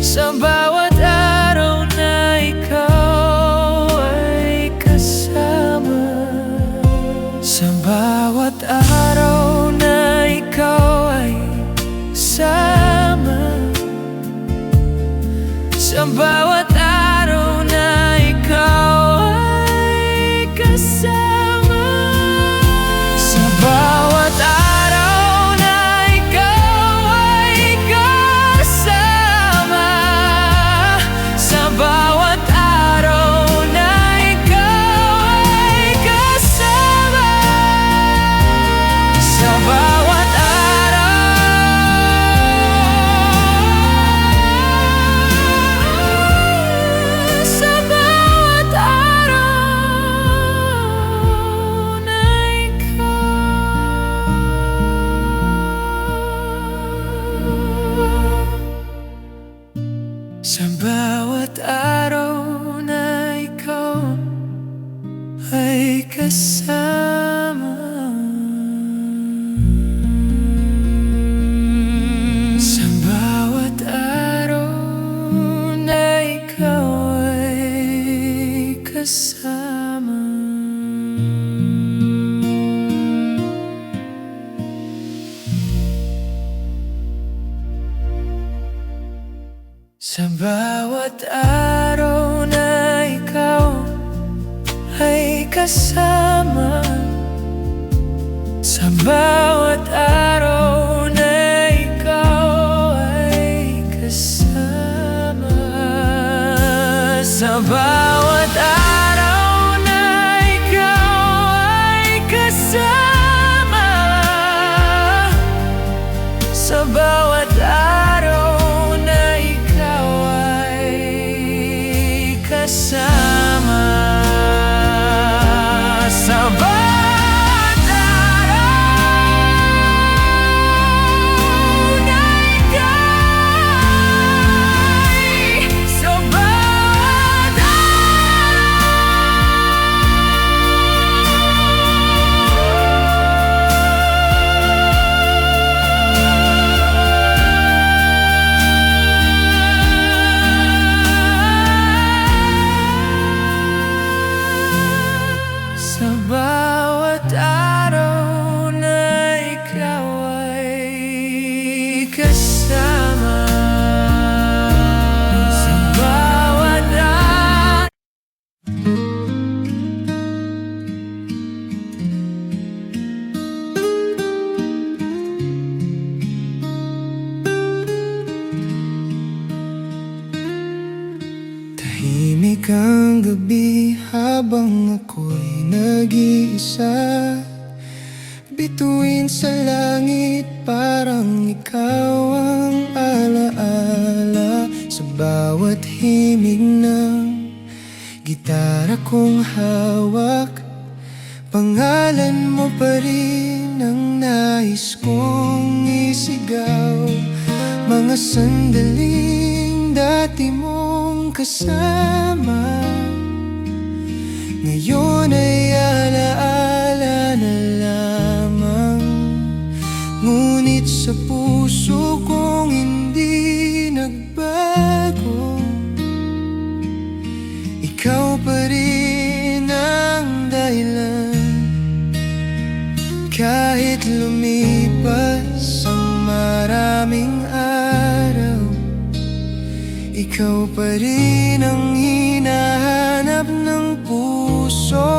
sa bawat araw na ikaw ay kasama, sa bawat araw na ikaw ay kasama, sa bawat araw na ikaw ay kasama, sa bawat araw na ikaw ay kasama, sa bawat araw na ikaw ay kasama, sa bawat araw na ikaw ay kasama, sa bawat sa bawat araw na ikaw ay kasama, sa bawat araw na ikaw ay kasama, sa bawat araw na ikaw ay kasama, sa bawat araw na ikaw ay kasama, sa bawat araw na ikaw ay kasama, sa bawat araw kasama, sa bawat araw na ika'y, sa bawat sa bawat araw na ikaw ay kasama, sa bawat araw. Tahimik ang gabi habang ako'y nag-iisa, bituin sa langit parang ikaw ang alaala, sa bawat himig ng gitara kong hawak, pangalan mo pa rin ang nais kong isigaw. Mga sandaling dati mong kasama, ngayon ay alaala na lamang. Ngunit sa puso kong hindi nagbago, ikaw pa rin ang dahilan. Kahit lumipas ang maraming araw, ikaw pa rin ang hinahanap ng puso.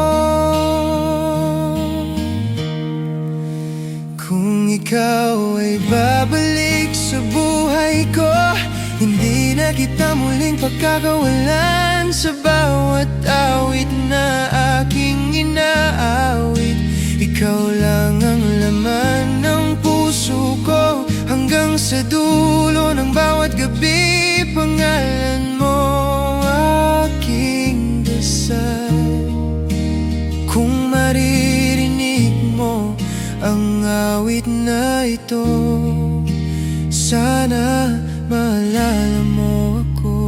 Kung ikaw ay babalik sa buhay ko, hindi na kita muling pagkakawalan. Sa bawat awit na aking inaawit, ikaw lang ang laman ng puso ko. Hanggang sa dulo ng bawat gabi, pangalan mo aking dasal. Kung maririnig mo ang awit na ito, sana maalala mo ako.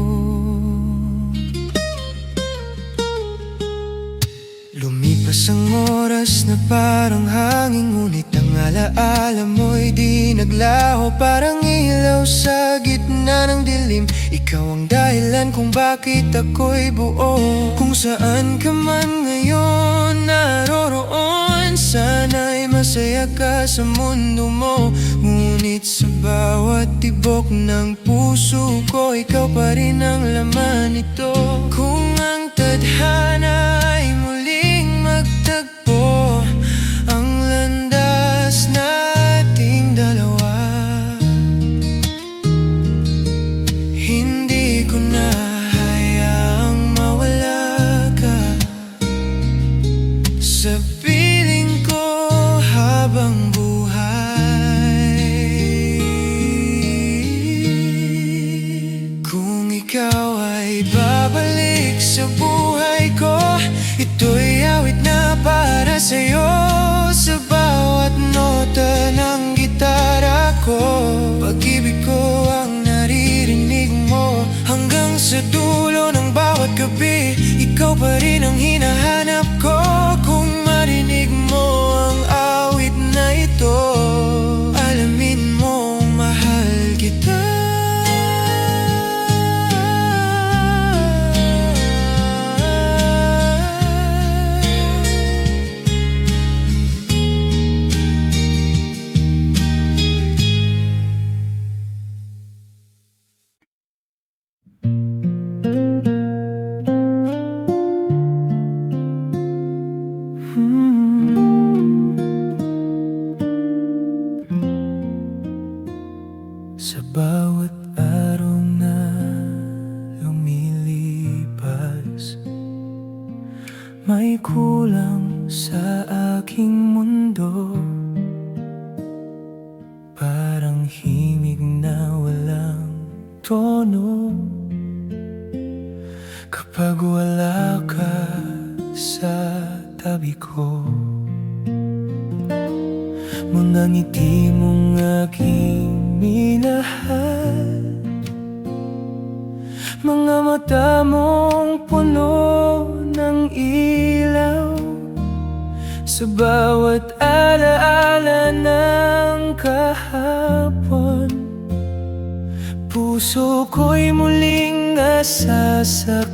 Lumipas ang oras na parang hangin, ngunit ang alaala mo'y di naglaho. Parang ilaw sa gitna ng dilim, ikaw ang dahilan kung bakit ako'y buo. Kung saan ka man ngayon naroroon, sana'y masaya ka sa mundo mo. Ngunit sa bawat tibok ng puso ko, ikaw pa rin ang laman nito. Kung ang tadhana ay muling magtagpo, ang landas nating dalawa, hindi ko na hayaang mawala ka sa piling ko habang buhay. Kung ikaw ay babalik sa buhay ko, ito'y awit na para sa'yo. Sa bawat nota ng gitara ko, pag-ibig ko ang naririnig mo. Hanggang sa dulo ng bawat gabi, ikaw pa rin ang hinahanap ko. Kung marinig mo ang awit na ito, alamin mo mahal kita. Sa bawat araw na lumilipas, may kulang sa aking mundo. Parang himig na walang tono kapag wala ka sa tabi ko. Muna ngiti mong aking minahal, mga mata mong puno ng ilaw. Sa bawat alaala ng kahapon, puso ko'y muling nasasaktan.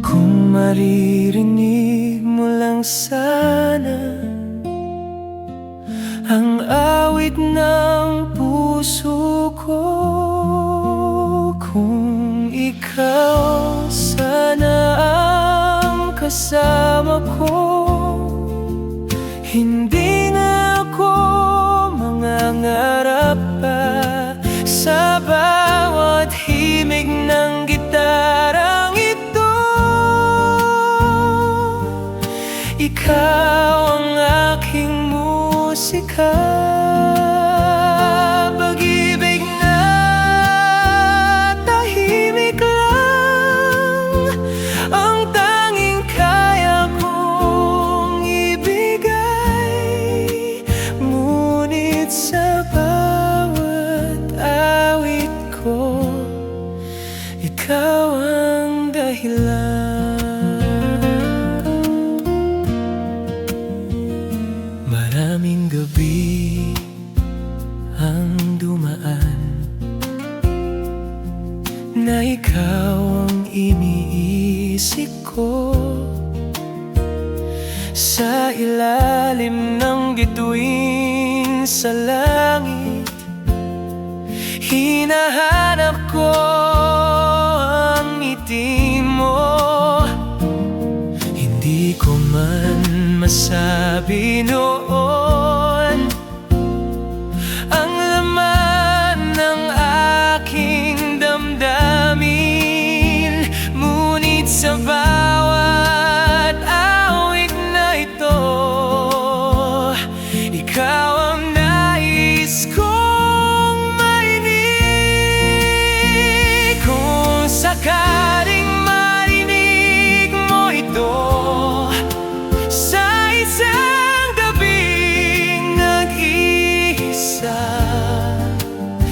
Kung maririnig mo lang sana ang awit ng puso ko. Kung ikaw sana ang kasama ko, hindi na ako mangangarap pa sa bawat himig ng gitarang ito. Ikaw ang aking musika, pag-ibig na tahimik lang ang tanging kaya kong ibigay. Ngunit sa bawat awit ko, ikaw ang dahilan. Maraming gabi ang dumaan na ikaw ang iniisip ko. Sa ilalim ng bituin sa langit, Hinahanap ko ang ngiti mo. Hindi ko man masabi noon ang laman ng aking damdamin, ngunit sa bawat awit na ito, ikaw ang nais kong marinig. Kung sakaling marinig mo ito sa isang gabing nag-iisa,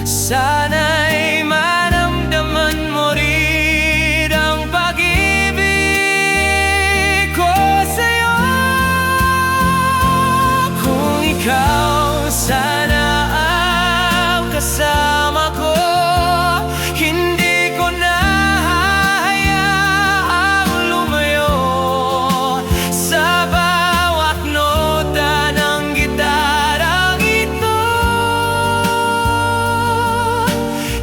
sana'y maramdaman mo rin ang pag-ibig ko sa'yo. Kung ikaw sana ang kasama ko, hindi ko na hayaang lumayo sa bawat nota ng gitarang ito.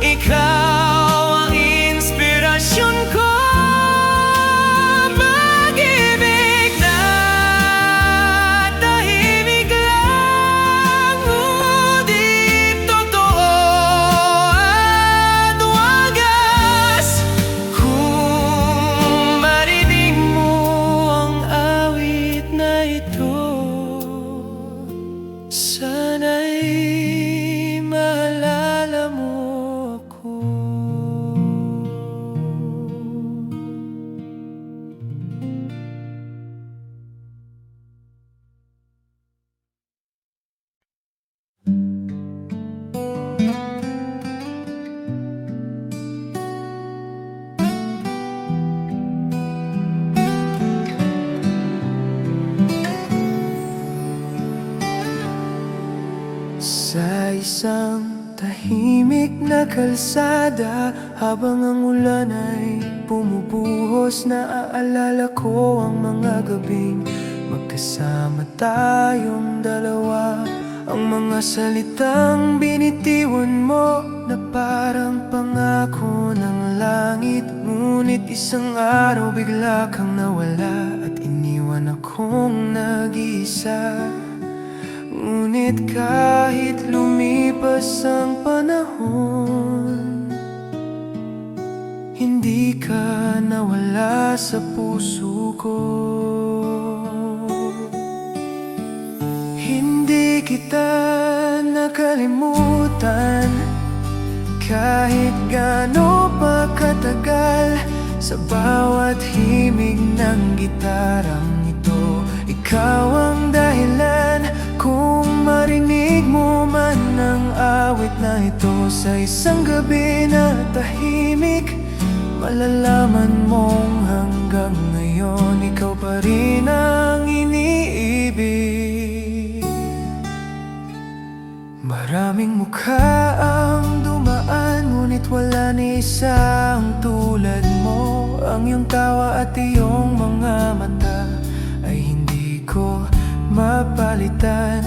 Ikaw ang inspirasyon ko, mag-ibig na tahimik lang, ngunit totoo at wagas. Kung marinig mo ang awit na ito, sana'y maalala mo ako. Sa isang tahimik na kalsada, habang ang ulan ay bumubuhos, naaalala ko ang mga gabing magkasama tayong dalawa. Ang mga salitang binitiwan mo na parang pangako ng langit, ngunit isang araw bigla kang nawala at iniwan akong nag-iisa. Ngunit kahit lumipas ang panahon, hindi ka nawala sa puso ko. Hindi kita nakalimutan kahit gaano pa katagal. Sa bawat himig ng gitarang ito, ikaw ang dahilan. Kung marinig mo man ang awit na ito sa isang gabi na tahimik, malalaman mong hanggang ngayon ikaw pa rin ang iniibig. Maraming mukha ang dumaan, ngunit wala ni isang tulad mo. Ang iyong tawa at iyong mga mata ay hindi ko mapalitan.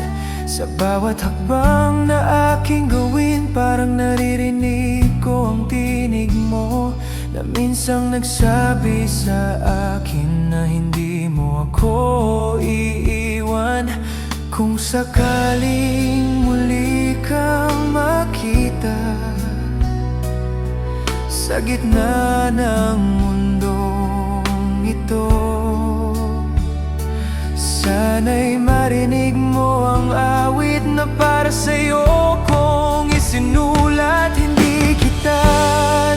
Sa bawat hakbang na aking gawin, parang naririnig ko ang tinig mo na minsang nagsabi sa akin na hindi mo ako iiwan. Kung sakaling muli kang makita sa gitna ng mundong ito, sana'y marinig mo ang awit na para sa'yo kong isinulat. Hindi kita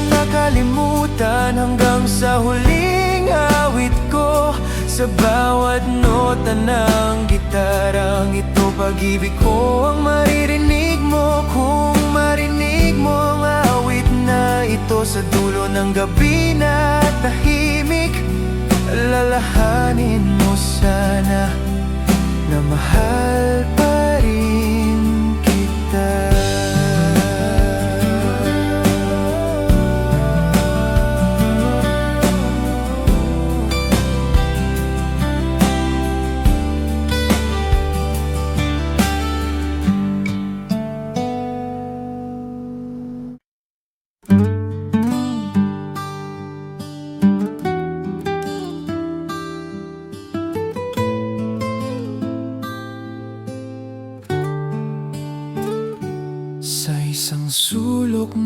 nakalimutan hanggang sa huling awit ko. Sa bawat nota ng gitarang ito, pag-ibig ko ang maririnig mo. Kung marinig mo ang awit na ito sa dulo ng gabi na tahimik, lalahanin mo sana na mahal pa rin kita.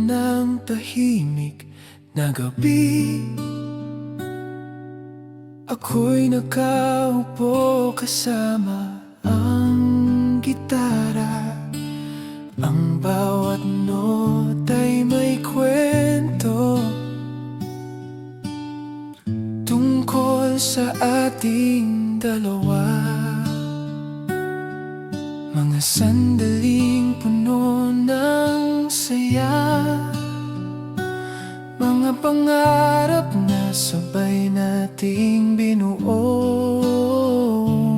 ng tahimik na gabi, ako'y nakaupo kasama ang gitara. Ang bawat nota'y may kwento tungkol sa ating dalawa. Mga sandaling puno ng saya, mga pangarap na sabay nating binuo.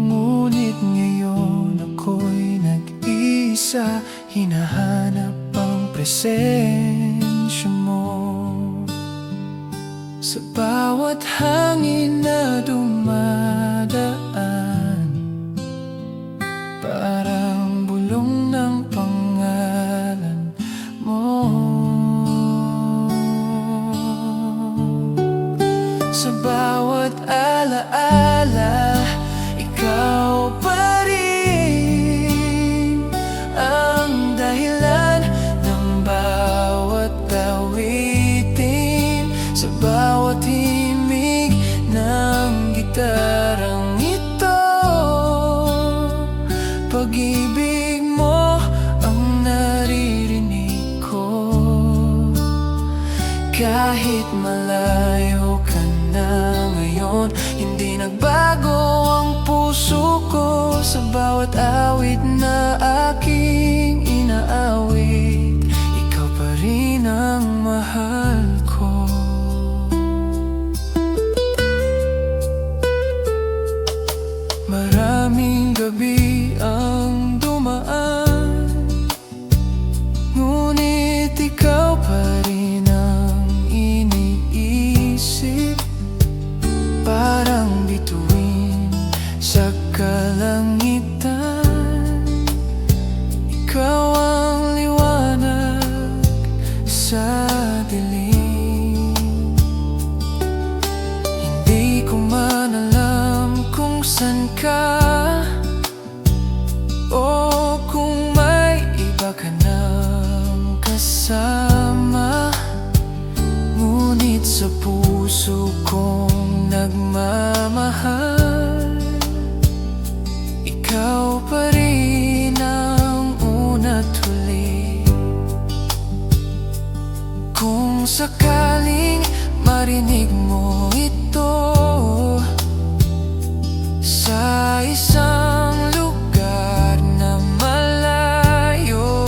Ngunit ngayon ako'y nag-iisa, hinahanap ang presensya mo. Sa bawat hangin na dumadaan, parang bulong ng pangalan mo. Sa bawat alaala, ikaw pa rin ang dahilan ng bawat awitin. Sa bawat himig ng gitarang ito, pag-ibig mo ang naririnig ko. Kahit malayo ka na ngayon, hindi nagbago ang puso ko. Sa bawat awit na aking inaawit, ikaw pa rin ang mahal ko. Maraming gabi ang dumaan, ngunit ikaw pa rin ang iniisip. Parang bituin sa kalangitan, ikaw ang liwanag sa dilim. Hindi ko man alam kung saan ka, o kung may iba ka nang kasama, ngunit sa puso kong nagmamahal, ikaw pa rin ang una't huli. Kung sakaling marinig mo ito sa isang lugar na malayo,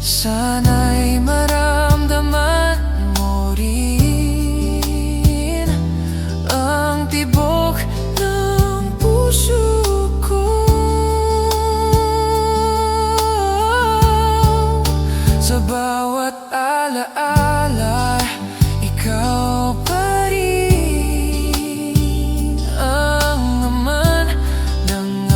sana'y maramdaman mo rin ang tibok ng puso ko. Sa bawat alaala, ikaw pa rin ang laman ng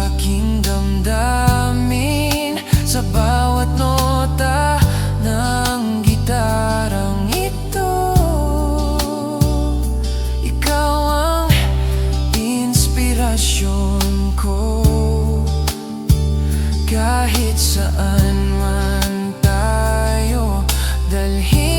aking damdamin. Sa bawat nota ng gitarang ito, ikaw ang inspirasyon ko. Kahit saan man tayo dalhin,